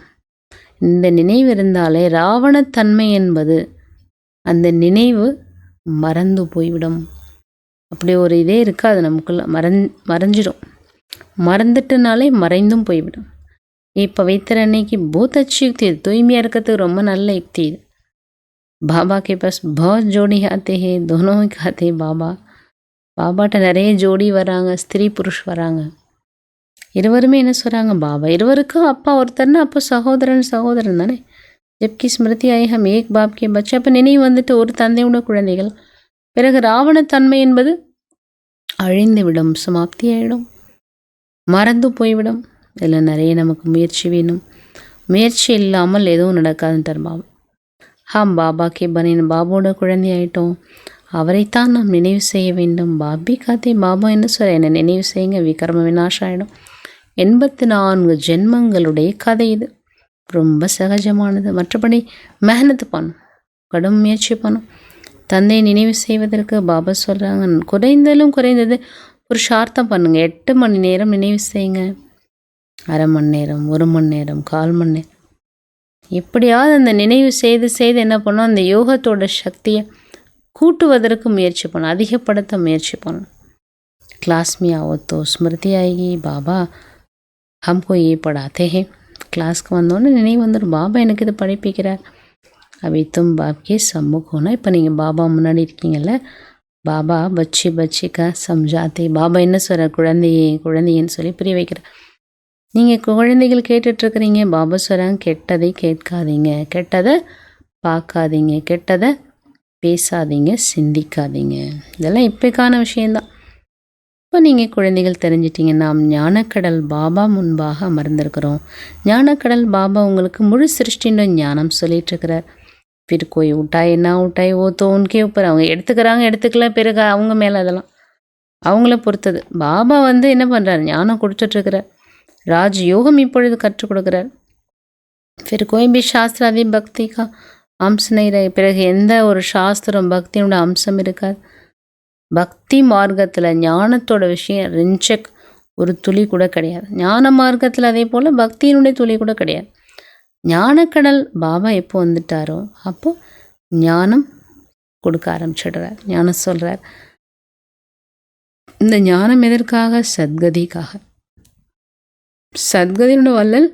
இந்த நினைவு இருந்தாலே ராவணத்தன்மை என்பது அந்த நினைவு மறந்து போய்விடும். அப்படி ஒரு இதே இருக்காது நமக்குள்ள. மறைஞ்சிடும். மறந்துட்டுனாலே மறைந்தும் போய்விடும். இப்போ வைத்திர அன்னைக்கு बहुत अच्छी யுக்தி இது. தூய்மையாக இருக்கிறதுக்கு ரொம்ப நல்ல யுக்தி இது. பாபா கே பாஸ் बहुत ஜோடி ஆத்தே ஹே, दोनों ही खाते பாபா. பாபாட்ட நிறைய ஜோடி வராங்க, ஸ்திரீ புருஷ் வராங்க. இருவருமே என்ன சொல்கிறாங்க? பாபா இருவருக்கும் அப்பா ஒருத்தர்னா அப்போ சகோதரன் தானே. ஜப்கி ஸ்மிருதி ஆயி ஹம் ஏக் பாப் கே பச்சை. அப்போ நினைவு வந்துட்டு ஒரு தந்தையோட குழந்தைகள். பிறகு ராவணத்தன்மை என்பது அழிந்துவிடும், சமாப்தி ஆகிடும், மறந்து போய்விடும். இதில் நிறைய நமக்கு முயற்சி வேணும். முயற்சி இல்லாமல் எதுவும் நடக்காதுன்றார் பாபா. ஹம் பாபா கே பனின், பாபாவோட குழந்தை ஆகிட்டோம். அவரைத்தான் நாம் நினைவு செய்ய வேண்டும். பாபி காத்தே பாபா என்ன சொல்ல, என்னை நினைவு செய்யுங்க, விக்ரம விநாசம் ஆகிடும். 84 ஜென்மங்களுடைய கதை இது. ரொம்ப சகஜமானது. மற்றபடி மெஹனத்து பண்ணும், கடும் முயற்சி பண்ணும். தந்தையை நினைவு செய்வதற்கு பாபா சொல்கிறாங்க, குறைந்தது புருஷார்த்தம் பண்ணுங்கள். 8 மணி நேரம் நினைவு செய்யுங்க. அரை மணி நேரம், 1 மணி நேரம், 1/4 மணி நேரம். எப்படியாவது அந்த நினைவு செய்து என்ன பண்ணோம், அந்த யோகத்தோட சக்தியை கூட்டுவதற்கு முயற்சி பண்ணணும், அதிகப்படுத்த முயற்சி பண்ணணும். கிளாஸ் में आओ तो स्मृति आएगी, பாபா हमको ये पढ़ाते हैं. கிளாஸ்க்கு வந்தோடனே நினைவு வந்துடும், பாபா எனக்கு இது படிப்பிக்கிறார். அபி தும் பாப்கே சம்முக் ஹோனா. இப்போ நீங்கள் பாபா முன்னாடி இருக்கீங்கல்ல, பாபா பச்சிக்கா சம்ஜாத்தே. பாபா என்ன சொல்கிறார்? குழந்தையன்னு சொல்லி புரிய வைக்கிறார். நீங்கள் குழந்தைகள் கேட்டுட்ருக்குறீங்க. பாபா சொல்கிறாங்க, கெட்டதை கேட்காதீங்க, கெட்டதை பார்க்காதீங்க, கெட்டதை பேசாதீங்க, சிந்திக்காதீங்க. இதெல்லாம் இப்போக்கான விஷயந்தான். இப்போ நீங்கள் குழந்தைகள் தெரிஞ்சிட்டிங்க. நாம் ஞானக்கடல் பாபா முன்பாக அமர்ந்திருக்கிறோம். ஞானக்கடல் பாபா உங்களுக்கு முழு சிருஷ்டின்ற ஞானம் சொல்லிகிட்ருக்கிறார். फिर कोई उठाए ना उठाए वो तो उनके ऊपर. அவங்க எடுத்துக்கல, பிறகு அவங்க மேலே அதெல்லாம் அவங்கள பொறுத்தது. பாபா என்ன பண்ணுறார்? ஞானம் கொடுத்துட்ருக்கிறார். ராஜ் யோகம் இப்பொழுது கற்றுக் கொடுக்குறார். फिर कोई भी शास्त्र आदि பக்தி கா அம்ச नहीं रहे. பிறகு எந்த ஒரு சாஸ்திரம் பக்தியோட அம்சம் இருக்காது. பக்தி மார்க்கத்தில் ஞானத்தோட விஷயம் ரெஞ்சக் ஒரு துளி கூட கிடையாது. ஞான மார்க்கத்தில் அதே போல் பக்தியினுடைய துளி கூட கிடையாது. ஞானக்கடல் பாபா எப்போ வந்துட்டாரோ அப்போது ஞானம் கொடுக்க ஆரம்பிச்சிடுறார். ஞானம் சொல்கிறார், இந்த ஞானம் எதற்காக? சத்கதிக்காக. சத்கதியோட வள்ளல்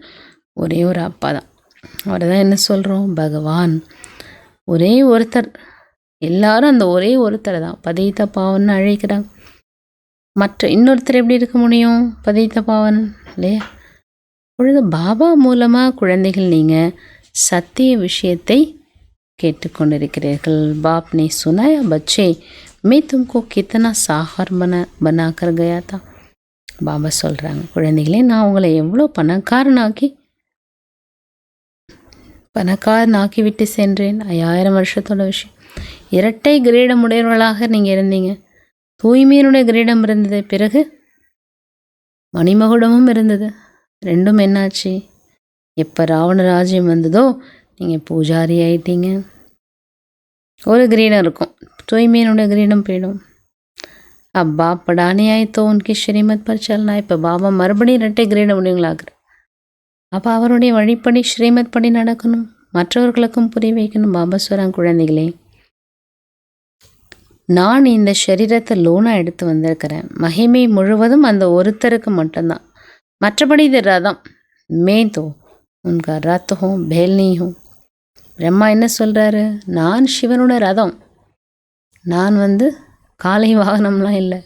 ஒரே ஒரு அப்பா தான். அவரை தான் என்ன சொல்கிறோம்? பகவான். ஒரே ஒருத்தர். எல்லாரும் அந்த ஒரே ஒருத்தரை தான் பதித்த பாவன்னு அழைக்கிறாங்க. மற்ற இன்னொருத்தர் எப்படி இருக்க முடியும்? பதித்த பாவன் இல்லையா? பொழுது பாபா மூலமாக குழந்தைகள் நீங்கள் சத்திய விஷயத்தை கேட்டுக்கொண்டிருக்கிறீர்கள். பாப் ने सुनाया बच्चे मैं तुमको कितना साहर बना कर गया था. பாபா சொல்கிறாங்க, குழந்தைகளே நான் உங்களை எவ்வளோ பணக்காரனாக்கி விட்டு சென்றேன். 5000 வருஷத்தோட விஷயம். இரட்டை கிரீடம் உடையவர்களாக நீங்கள் இருந்தீங்க. தூய்மையினுடைய கிரீடம் இருந்தது, பிறகு மணிமகுடமும் இருந்தது. ரெண்டும் என்னாச்சு? எப்போ ராவண ராஜ்யம் வந்ததோ நீங்கள் பூஜாரி ஆயிட்டீங்க. ஒரு கிரீடம் இருக்கும், தூய்மையினுடைய கிரீடம் போயிடும். அப்பா படானே ஆயித்தோ உனக்கு ஸ்ரீமத் பர் சல்னா. இப்போ பாபா மறுபடியும் இரட்டை கிரீடம் உடையவங்களாக்குற. அப்போ அவருடைய வழிப்படி ஸ்ரீமத் படி நடக்கணும், மற்றவர்களுக்கும் புரிய வைக்கணும். பாபா சொல்கிறாங்க, குழந்தைகளே நான் இந்த சரீரத்தை லோனாக எடுத்து வந்திருக்கிறேன். மகிமை முழுவதும் அந்த ஒருத்தருக்கு மட்டும்தான். மற்றபடி இது ரதம். மே தோ உன்கா ரத் ஹூ பேல் நீ ஹூ. பிரம்மா என்ன சொல்கிறாரு? நான் சிவனோட ரதம். நான் காலை வாகனம்லாம் இல்லை.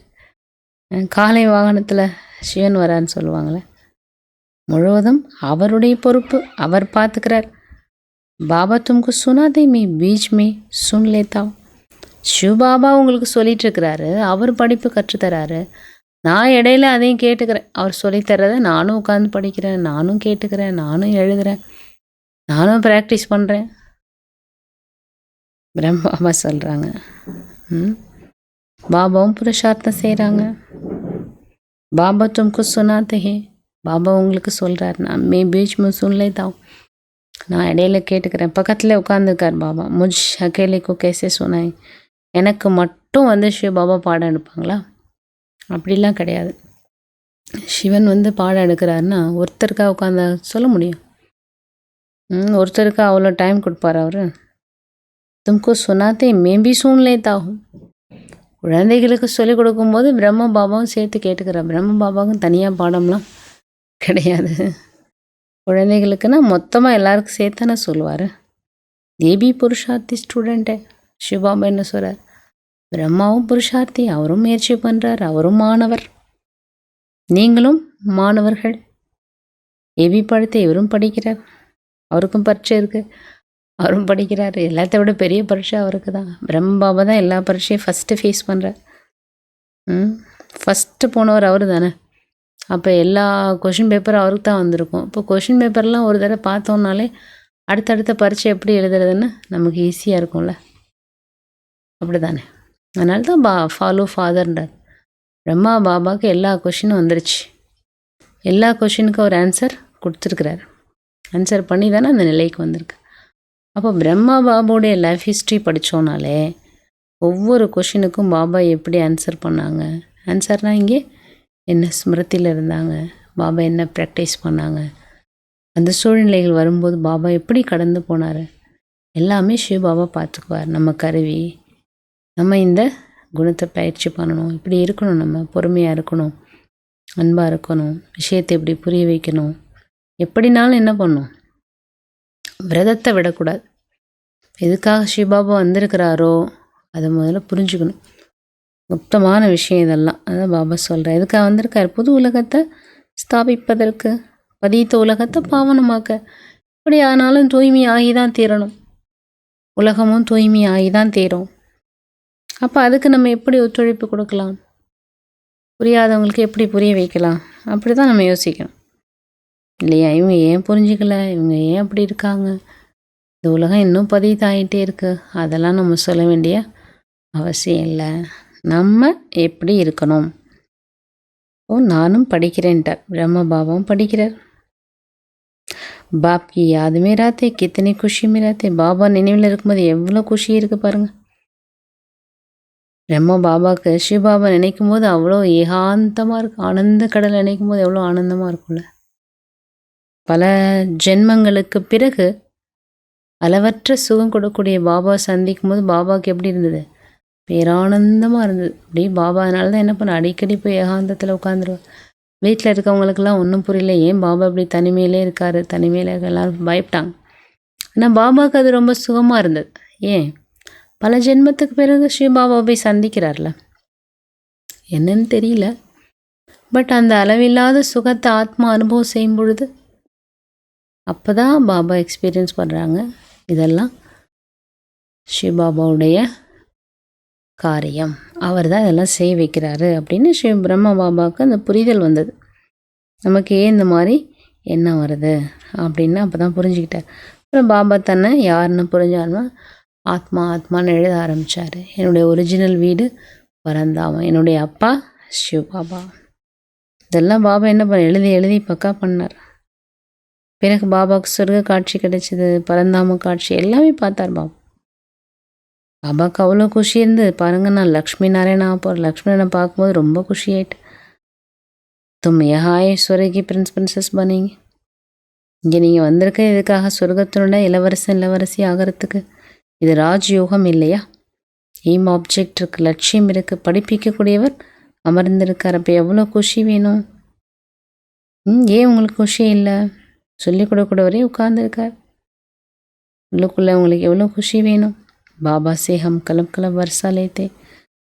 காலை வாகனத்தில் சிவன் வரான்னு சொல்லுவாங்களே. முழுவதும் அவருடைய பொறுப்பு, அவர் பார்த்துக்கிறார். பாபா தும்கு சுனாதே மே பீச் மே சுன் லேத்தா. சிவ பாபா உங்களுக்கு சொல்லிட்டு இருக்கிறாரு, அவர் படிப்பு கற்றுத்தராரு. நான் இடையில அதையும் கேட்டுக்கிறேன். அவர் சொல்லித்தரதை நானும் உட்காந்து படிக்கிறேன், நானும் கேட்டுக்கிறேன், நானும் எழுதுகிறேன், நானும் ப்ராக்டிஸ் பண்ணுறேன். பிரம்மா சொல்கிறாங்க. பாபாவும் புருஷார்த்தம் செய்கிறாங்க. பாபா தும்கு சுனாதே ஹே. பாபா உங்களுக்கு சொல்கிறார், நான் மே பீச் மே சுன் லேத்தா. நான் இடையில கேட்டுக்கிறேன். பக்கத்தில் உட்காந்துருக்கார் பாபா. முஜ் அகேலிக்கு கேசே சுனாய். எனக்கு மட்டும் சிவ பாபா பாடம் எடுப்பாங்களா? அப்படிலாம் கிடையாது. சிவன் பாடம் எடுக்கிறாருன்னா ஒருத்தருக்காக உட்காந்து சொல்ல முடியும்? ஒருத்தருக்காக அவ்வளோ டைம் கொடுப்பார் அவர்? தும்கு சுனாத்தே மேபி சூழ்நிலைத்தாகும். குழந்தைகளுக்கு சொல்லிக் கொடுக்கும்போது பிரம்ம பாபாவும் சேர்த்து கேட்டுக்கிறார். பிரம்ம பாபாவுக்கும் தனியாக பாடம்லாம் கிடையாது. குழந்தைகளுக்குன்னா மொத்தமாக எல்லாருக்கும் சேர்த்தானே சொல்லுவார். தேபி புருஷார்த்தி ஸ்டூடெண்ட்டே. சிவபாபா என்ன சொல்கிறார்? பிரம்மாவும் புருஷார்த்தி, அவரும் முயற்சி பண்ணுறார், அவரும் மாணவர், நீங்களும் மாணவர்கள். ஏபி படத்தை இவரும் படிக்கிறார், அவருக்கும் பரீட்சை இருக்குது, அவரும் படிக்கிறார். எல்லாத்த விட பெரிய பரீட்சை அவருக்கு தான். பிரம்ம பாபா தான் எல்லா பரீட்சையும் ஃபஸ்ட்டு ஃபேஸ் பண்ணுறார். ஃபஸ்ட்டு போனவர் அவர் தானே. அப்போ எல்லா கொஷின் பேப்பரும் அவருக்கு தான் வந்திருக்கும். இப்போ கொஷின் பேப்பர்லாம் ஒரு தடவை பார்த்தோம்னாலே அடுத்தடுத்த பரீட்சை எப்படி எழுதுறதுன்னு நமக்கு ஈஸியாக இருக்கும்ல. அப்படி தானே. அதனால தான் ஃபாலோ ஃபாதர்ன்றார். பிரம்மா பாபாவுக்கு எல்லா கொஷினும் வந்துருச்சு. எல்லா கொஷினுக்கும் ஒரு ஆன்சர் கொடுத்துருக்குறாரு. ஆன்சர் பண்ணி தானே அந்த நிலைக்கு வந்திருக்கு. அப்போ பிரம்மா பாபாவுடைய லைஃப் ஹிஸ்ட்ரி படித்தோன்னாலே ஒவ்வொரு கொஷினுக்கும் பாபா எப்படி ஆன்சர் பண்ணாங்க, ஆன்சர்னால் இங்கே என்ன ஸ்மிருதியில் இருந்தாங்க, பாபா என்ன ப்ராக்டிஸ் பண்ணாங்க, அந்த சூழ்நிலைகள் வரும்போது பாபா எப்படி கடந்து போனார், எல்லாமே சிவ பாபா பார்த்துக்குவார். நம்ம கருவி, நம்ம இந்த குணத்தை பயிற்சி பண்ணணும், இப்படி இருக்கணும், நம்ம பொறுமையாக இருக்கணும், அன்பாக இருக்கணும், விஷயத்தை இப்படி புரிய வைக்கணும். எப்படினாலும் என்ன பண்ணணும், விரதத்தை விடக்கூடாது. எதுக்காக சிவபாபா வந்திருக்கிறாரோ அதை முதல்ல புரிஞ்சுக்கணும். முக்கியமான விஷயம் இதெல்லாம். அதான் பாபா சொல்கிறார். எதுக்காக வந்திருக்கார்? புது உலகத்தை ஸ்தாபிப்பதற்கு, பதித்த உலகத்தை பாவனமாக்க. இப்படி ஆனாலும் தூய்மை ஆகி தான் தீரணும், உலகமும் தூய்மை ஆகி தான் தீரும். அப்போ அதுக்கு நம்ம எப்படி ஒத்துழைப்பு கொடுக்கலாம், புரியாதவங்களுக்கு எப்படி புரிய வைக்கலாம், அப்படி தான் நம்ம யோசிக்கணும் இல்லையா? இவங்க ஏன் புரிஞ்சிக்கல, இவங்க ஏன் அப்படி இருக்காங்க, இந்த உலகம் இன்னும் பதித்தாகிட்டே இருக்குது, அதெல்லாம் நம்ம சொல்ல வேண்டிய அவசியம் இல்லை. நம்ம எப்படி இருக்கணும்? நானும் படிக்கிறேன்ட்டார். பிரம்ம பாபாவும் படிக்கிறார். பாப் கி யாத் மே ராத்தே கித்தனி குஷி மே ராத்தே. பாபா நினைவில் இருக்கும்போது எவ்வளோ குஷி இருக்குது பாருங்கள். பிரம்ம பாபாவுக்கு சிவபாபா நினைக்கும் போது அவ்வளோ ஏகாந்தமாக இருக்கும். ஆனந்த கடல் நினைக்கும் போது எவ்வளோ ஆனந்தமாக இருக்கும்ல. பல ஜென்மங்களுக்கு பிறகு அளவற்ற சுகம் கொடுக்கக்கூடிய பாபா சந்திக்கும் போது பாபாவுக்கு எப்படி இருந்தது? பேரானந்தமாக இருந்தது. அப்படியே பாபா அதனால தான் என்ன பண்ண, அடிக்கடி போய் ஏகாந்தத்தில் உட்காந்துருவேன். வீட்டில் இருக்கவங்களுக்கெல்லாம் ஒன்றும் புரியல, ஏன் பாபா இப்படி தனிமையிலே இருக்கார், தனிமையில் இருக்க, எல்லாரும் பயப்பட்டாங்க. ஆனால் பாபாவுக்கு அது ரொம்ப சுகமாக இருந்தது. ஏன், பல ஜென்மத்துக்கு பிறகு ஸ்ரீ பாபா போய் சந்திக்கிறார்ல, என்னன்னு தெரியல. பட் அந்த அளவில்லாத சுகத்தை ஆத்மா அனுபவம் செய்யும் பொழுது அப்போ தான் பாபா எக்ஸ்பீரியன்ஸ் பண்ணுறாங்க. இதெல்லாம் ஸ்ரீ பாபாவுடைய காரியம், அவர் தான் இதெல்லாம் செய்ய வைக்கிறாரு அப்படின்னு ஸ்ரீ பிரம்ம பாபாவுக்கு அந்த புரிதல் வந்தது. நமக்கு ஏன் இந்த மாதிரி என்ன வருது அப்படின்னு அப்போ தான் புரிஞ்சுக்கிட்டார். அப்புறம் பாபா தன்னை யாருன்னு புரிஞ்சாருன்னா ஆத்மா ஆத்மான்னு எழுத ஆரம்பித்தார். என்னுடைய ஒரிஜினல் வீடு பரந்தாமம், என்னுடைய அப்பா சிவ பாபா. இதெல்லாம் பாபா என்ன பண்ண, எழுதி எழுதி பக்கா பண்ணார். பிறகு பாபாவுக்கு சொர்க்க காட்சி கிடைச்சிது, பரந்தாம காட்சி எல்லாமே பார்த்தார் பாபா. பாபாவுக்கு அவ்வளோ குஷி இருந்தது. பாருங்கள், நான் லக்ஷ்மி நாராயணா போகிறேன். லக்ஷ்மணனை பார்க்கும்போது ரொம்ப குஷி ஆயிட்டு. தும் யஹாயே ஸ்வர்கி பிரின்ஸ் பிரின்சஸ் பண்ணீங்க, இங்கே நீங்கள் வந்திருக்க இதுக்காக சொர்க்கத்தினுடைய இளவரசன் இளவரசி ஆகிறதுக்கு. இது ராஜயோகம் இல்லையா? எய்ம் ஆப்ஜெக்ட் இருக்குது, லட்சியம் இருக்குது, படிப்பிக்கக்கூடியவர் அமர்ந்திருக்கார். அப்போ எவ்வளோ குஷி வேணும்? ஏன் உங்களுக்கு குஷி இல்லை? சொல்லிக் கொடுக்கூடவரே உட்கார்ந்துருக்கார். உள்ளுக்குள்ளே உங்களுக்கு எவ்வளோ குஷி வேணும்? பாபா சே ஹம் கலப் கலப் வர்ஷா லேத்தே,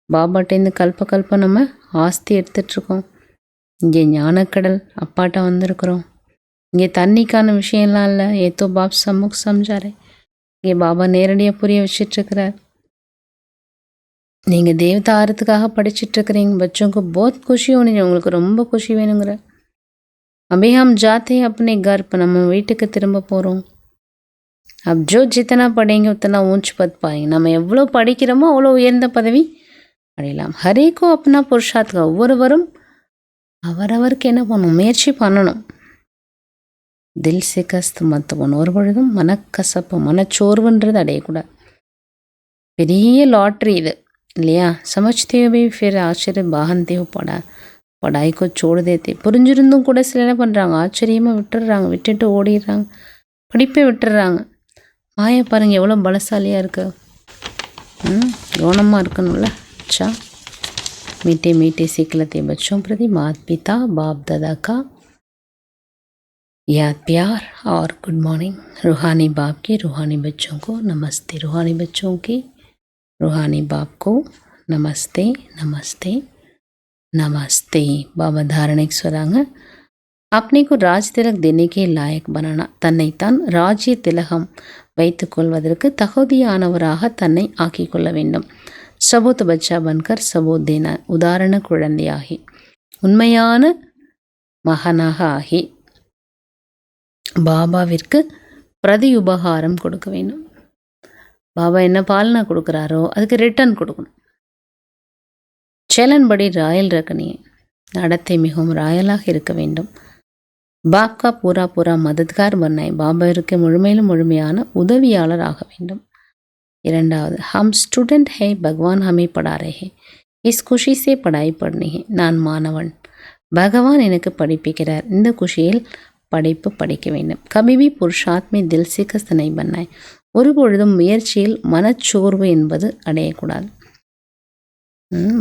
பாபாட்டேருந்து கல்ப கல்ப நம்ம ஆஸ்தி எடுத்துட்ருக்கோம். இங்கே ஞானக்கடல் அப்பாட்ட வந்திருக்கிறோம். இங்கே தண்ணிக்கான விஷயம்லாம் இல்லை, ஏதோ பாப் சமுக் சம்ஜாரே. இங்கே பாபா நேரடியாக புரிய வச்சிட்ருக்கிறார். நீங்கள் தேவதாரத்துக்காக படிச்சுட்ருக்கிறீங்க. பச்சோங்க போத் குஷி होनी, உங்களுக்கு ரொம்ப குஷி வேணுங்கிற. அபி ஹம் ஜாத்தே அப்னே கர், இப்போ நம்ம வீட்டுக்கு திரும்ப போகிறோம். அப் ஜோ ஜித்தனா படைங்க உத்தனா ஊஞ்ச் பத் பாருங்க. நம்ம எவ்வளோ படிக்கிறோமோ அவ்வளோ உயர்ந்த பதவி அடையலாம். ஹரேக்கோ அப்பனா புருஷாத்துக்கு, ஒவ்வொருவரும் அவரவருக்கு என்ன பண்ணணும், முயற்சி பண்ணணும். தில் சிகஸ்து மற்ற போகணும். ஒரு பொழுதும் மனக்கசப்பு மனச்சோர்வுன்றது அடையக்கூடாது. பெரிய லாட்ரி இது இல்லையா? சமச்தே பி ஃபிர் ஆச்சரிய பாகந்தேவ் படாய்க்கோ சோடு தேத்தே. புரிஞ்சிருந்தும் கூட சில என்ன பண்ணுறாங்க, ஆச்சரியமாக விட்டுடுறாங்க, விட்டுட்டு ஓடிடுறாங்க, படிப்பே விட்டுடுறாங்க. மாயா பாருங்கள் எவ்வளோ பலசாலியாக இருக்கு. கவனமாக இருக்கணும்ல. अच्छा, मीठे मीठे सिखलते बच्चों प्रति माता पिता बाप दादा का याद प्यार और गुड मॉर्निंग. रूहानी बाप के रूहानी बच्चों को नमस्ते. रूहानी बच्चों की रूहानी बाप को नमस्ते नमस्ते नमस्ते. बाबा धारणिक स्वरांग अपने को राज तिलक देने के लायक बनाना. தன்னைத்தான் ராஜ்ய திலகம் வைத்து கொள்வதற்கு தகுதியானவராக தன்னை ஆக்கிக் கொள்ள வேண்டும். சபூத் பச்சா பன்கர் சபூத் தேனா, உதாரண குழந்தையாகி உண்மையான மகனாக ஆகி பாபாவிற்கு பிரதி உபகாரம் கொடுக்க வேண்டும். பாபா என்ன பாலனா கொடுக்குறாரோ அதுக்கு ரிட்டர்ன் கொடுக்கணும். चलन बड़ी रायल रखनी है, நடத்தை மிகவும் ராயலாக இருக்க வேண்டும். பாப்கா பூரா பூரா மதத்கார் பண்ணாய், பாபாவிற்கு முழுமையிலும் முழுமையான உதவியாளர் ஆக வேண்டும். இரண்டாவது, हम स्टूडेंट है, भगवान हमें पढ़ा रहे हैं, इस खुशी से पढ़ाई पढ़नी है. நான் மாணவன், பகவான் எனக்கு படிப்பிக்கிறார், இந்த குஷியில் படிப்பு படிக்க வேண்டும். கபிபி புருஷாத்மே தில் சிகஸ்தனை பண்ணாய், ஒரு பொழுதும் முயற்சியில் மனச்சோர்வு என்பது அடையக்கூடாது.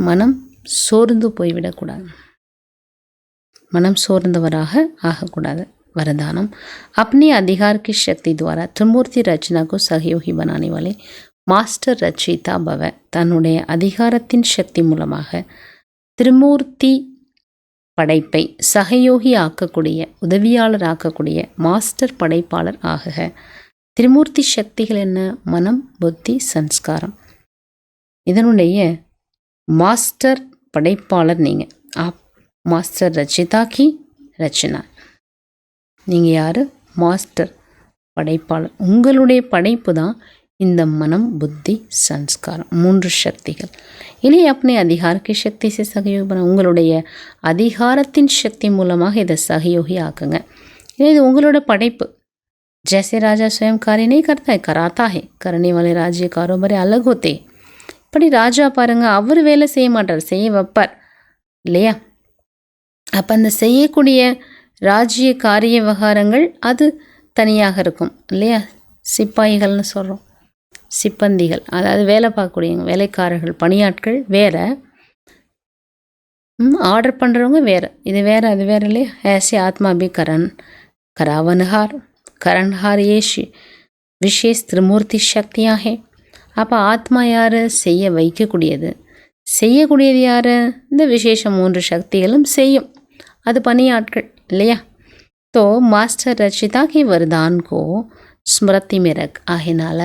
மனம் சோர்ந்து போய்விடக்கூடாது, மனம் சோர்ந்தவராக ஆகக்கூடாது. वरदानम अपने अधिकार की शक्ति द्वारा त्रिमूर्ति रचना को सहयोगी बनाने वाले மாஸ்டர் ரச்சிதா பவ. தன்னுடைய அதிகாரத்தின் சக்தி மூலமாக திரிமூர்த்தி படைப்பை சகயோகி ஆக்கக்கூடிய, உதவியாளர் ஆக்கக்கூடிய மாஸ்டர் படைப்பாளர் ஆகுக. திரிமூர்த்தி சக்திகள் என்ன? மனம், புத்தி, சன்ஸ்காரம். இதனுடைய மாஸ்டர் படைப்பாளர் நீங்கள். ஆப் மாஸ்டர் ரச்சிதா கி ரச்சனா. நீங்கள் யார்? மாஸ்டர் படைப்பாளர். உங்களுடைய படைப்பு தான் இந்த மனம், புத்தி, சன்ஸ்காரம், 3 சக்திகள். இனி अपने अधिकार की शक्ति से सहयोग बना. உங்களுடைய அதிகாரத்தின் சக்தி மூலமாக இதை சகயோகி ஆக்குங்க. இது உங்களோட படைப்பு. जैसे राजा स्वयं कार्य नहीं करता है, कराता है. करने वाले राज्य कारोबार अलग होते. இப்படி ராஜா பாருங்க, அவர் வேலை செய்ய மாட்டார், செய்ய வைப்பார் இல்லையா? அப்போ அந்த செய்யக்கூடிய ராஜ்ய காரிய விவகாரங்கள் அது தனியாக இருக்கும் இல்லையா? சிப்பாய்கள்னு சொல்கிறோம். சிப்பந்திகள், அதாவது வேலை பார்க்கக்கூடியவங்க, வேலைக்காரர்கள், பணியாட்கள் வேறு, ஆர்டர் பண்ணுறவங்க வேறு. இது வேறு அது வேறு இல்லையா? ऐसे आत्मा भी करावनहार करणहार ये विशेष त्रिमूर्ति शक्तियाँ है. அப்போ ஆத்மா யார்? செய்ய வைக்கக்கூடியது. செய்யக்கூடியது யார்? இந்த விசேஷ 3 சக்திகளும் செய்யும். அது பணியாட்கள் இல்லையா? तो मास्टर रचिता के वरदान को स्मृति में रख. ஆகினால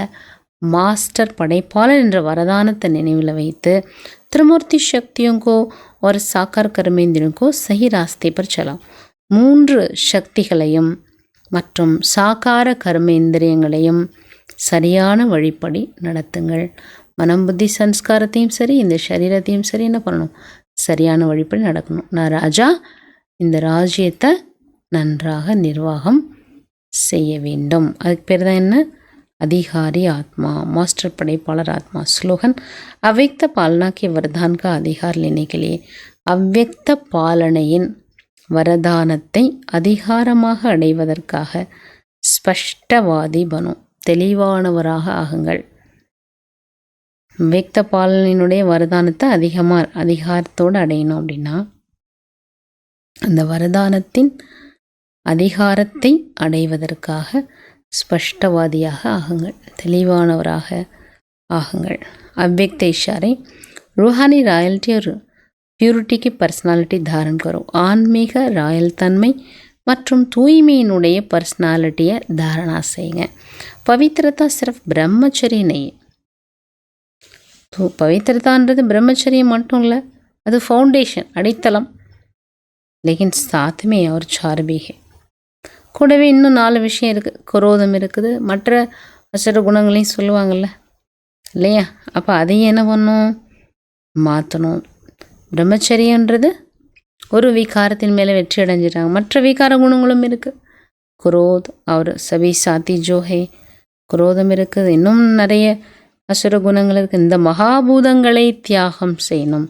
மாஸ்டர் படைப்பாளர் என்ற வரதானத்தை நினைவில் வைத்து त्रिमूर्ति शक्तियों को और साकार कर्मेंद्रियों को सही रास्ते पर चलाओ. 3 சக்திகளையும் மற்றும் சாகார கர்மேந்திரியங்களையும் சரியான வழிப்படி நடத்துங்கள். மனம் புத்தி சன்ஸ்காரத்தையும் சரி, இந்த சரீரத்தையும் சரி என்ன பண்ணணும்? சரியான வழிப்படி நடக்கணும். நான் ராஜா, இந்த ராஜ்யத்தை நன்றாக நிர்வாகம் செய்ய வேண்டும். அதுக்கு பேர் தான் என்ன? அதிகாரி ஆத்மா, मास्टर पड़ेपालर आत्मा. स्लोगन अव्यक्त पालना के वरदान का अधिकार लेने के लिए अव्यक्त பாலனையின் வரதானத்தை அதிகாரமாக அடைவதற்காக ஸ்பஷ்டவாதி பனு, தெளிவானவராக ஆகுங்கள். வியக்த பாலனினுடைய வரதானத்தை அதிகாரத்தோடு அடையணும் அப்படின்னா அந்த வரதானத்தின் அதிகாரத்தை அடைவதற்காக ஸ்பஷ்டவாதியாக ஆகுங்கள், தெளிவானவராக ஆகுங்கள். अव्यक्त इशारे रूहानी रॉयल्टी और பியூரிட்டி की पर्सनालिटी धारण करो. ஆன்மீக ராயல் தன்மை மற்றும் தூய்மையினுடைய பர்சனாலிட்டியை தாரணா செய்யுங்க. பவித்திரதா சிர்ஃப் பிரம்மச்சரிய நெய். பவித்திரதான்றது பிரம்மச்சரியம் மட்டும் இல்லை, அது ஃபவுண்டேஷன், அடித்தளம். लेकिन साथ में और 4 भी है. கூடவே இன்னும் 4 விஷயம் இருக்குது. குரோதம் இருக்குது, மற்ற அசுர குணங்களையும் சொல்லுவாங்கள்ல இல்லையா? அப்போ அதையும் என்ன பண்ணணும்? மாற்றணும். பிரம்மச்சரியன்றது ஒரு விகாரத்தின் மேலே வெற்றி அடைஞ்சிட்டாங்க. மற்ற விகார குணங்களும் இருக்குது. குரோத் அவர் சபி சாத்தி ஜோஹே, குரோதம் இருக்குது. இன்னும் நிறைய அசுர குணங்கள் இருக்குது. இந்த மகாபூதங்களை தியாகம் செய்யணும்.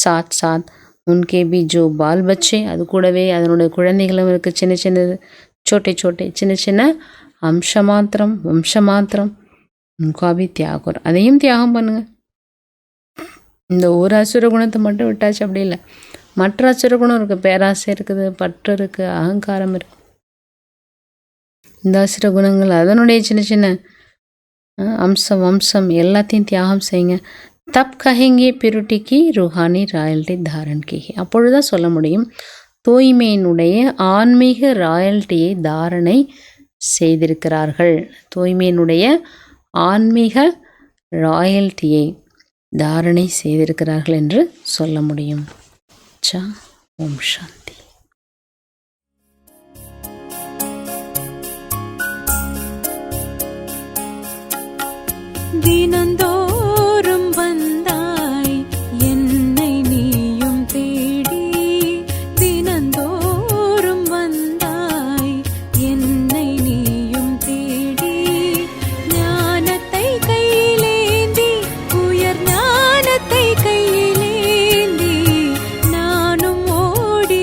சாத் சாத் உன்கே பி ஜோ பால் பச்சே, அது கூடவே அதனுடைய குழந்தைகளும் இருக்குது. சின்ன சின்னது, छोटे छोटे சின்ன சின்ன அம்சமாத்திரம், வம்சமாத்திரம், உன்காபி தியாகம், அதையும் தியாகம் பண்ணுங்க. இந்த ஒரு அசுர குணத்தை மட்டும் விட்டாச்சு அப்படி இல்லை, மற்ற அசுர குணம் இருக்குது. பேராசை இருக்குது, பற்று இருக்குது, அகங்காரம் இருக்குது. இந்த அசுர குணங்கள் அதனுடைய சின்ன சின்ன அம்சம் வம்சம் எல்லாத்தையும் தியாகம் செய்யுங்க. தப் கஹெங்கே பியூரிட்டிக்கு ருஹானி ராயல்டி தாரன் கி. அப்பொழுதுதான் சொல்ல முடியும் தூய்மையினுடைய ஆன்மீக ராயல்ட்டியை தாரணை செய்திருக்கிறார்கள். தூய்மையினுடைய ஆன்மீக ராயல்ட்டியை தாரணை செய்திருக்கிறார்கள் என்று சொல்ல முடியும். ஓம் சாந்தி. தினந்தோறும் வந்தாய் என்னை நீயும் தேடி, தினந்தோறும் வந்தாய் என்னை நீயும் தேடி, ஞானத்தை கையிலேந்தி உயர் ஞானத்தை கையிலேந்தி நானும் ஓடி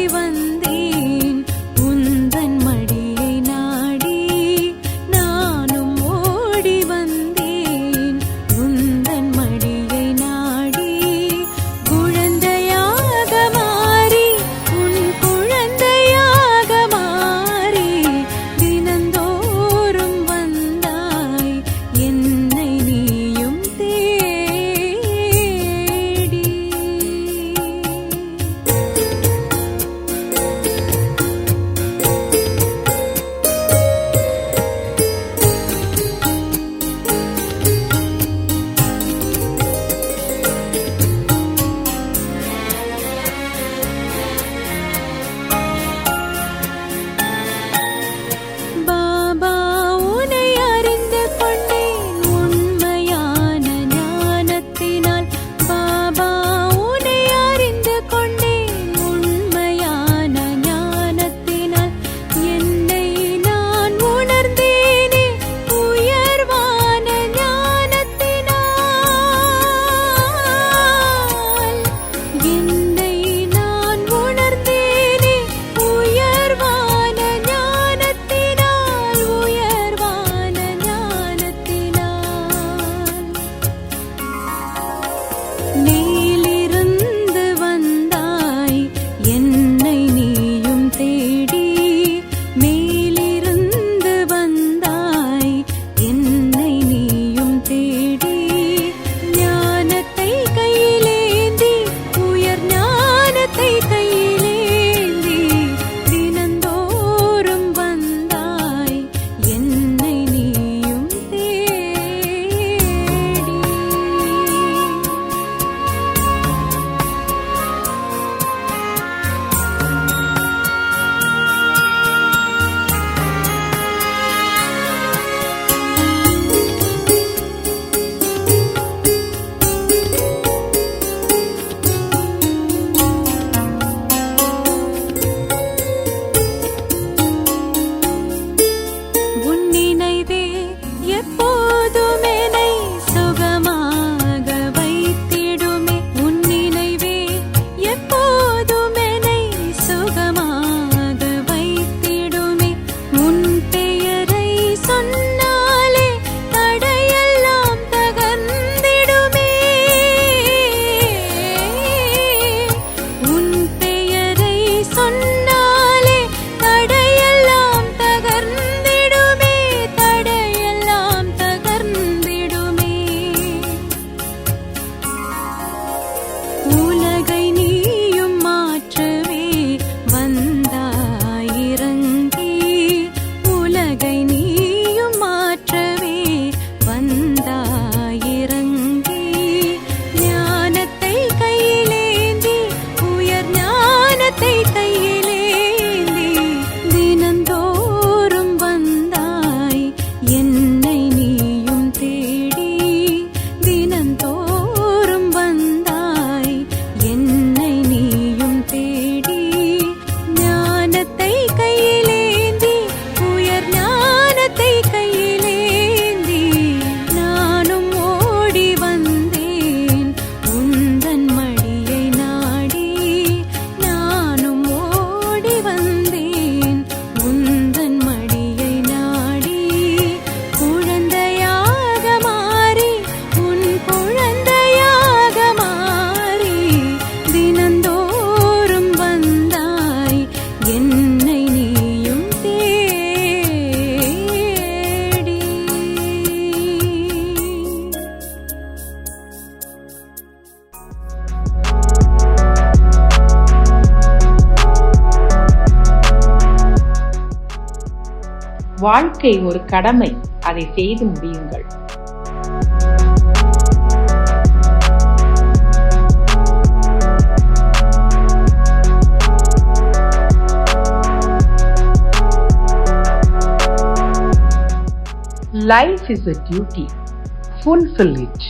வாழ்க்கை ஒரு கடமை, அதை செய்து முடியுங்கள். Life is a duty. Fulfill it.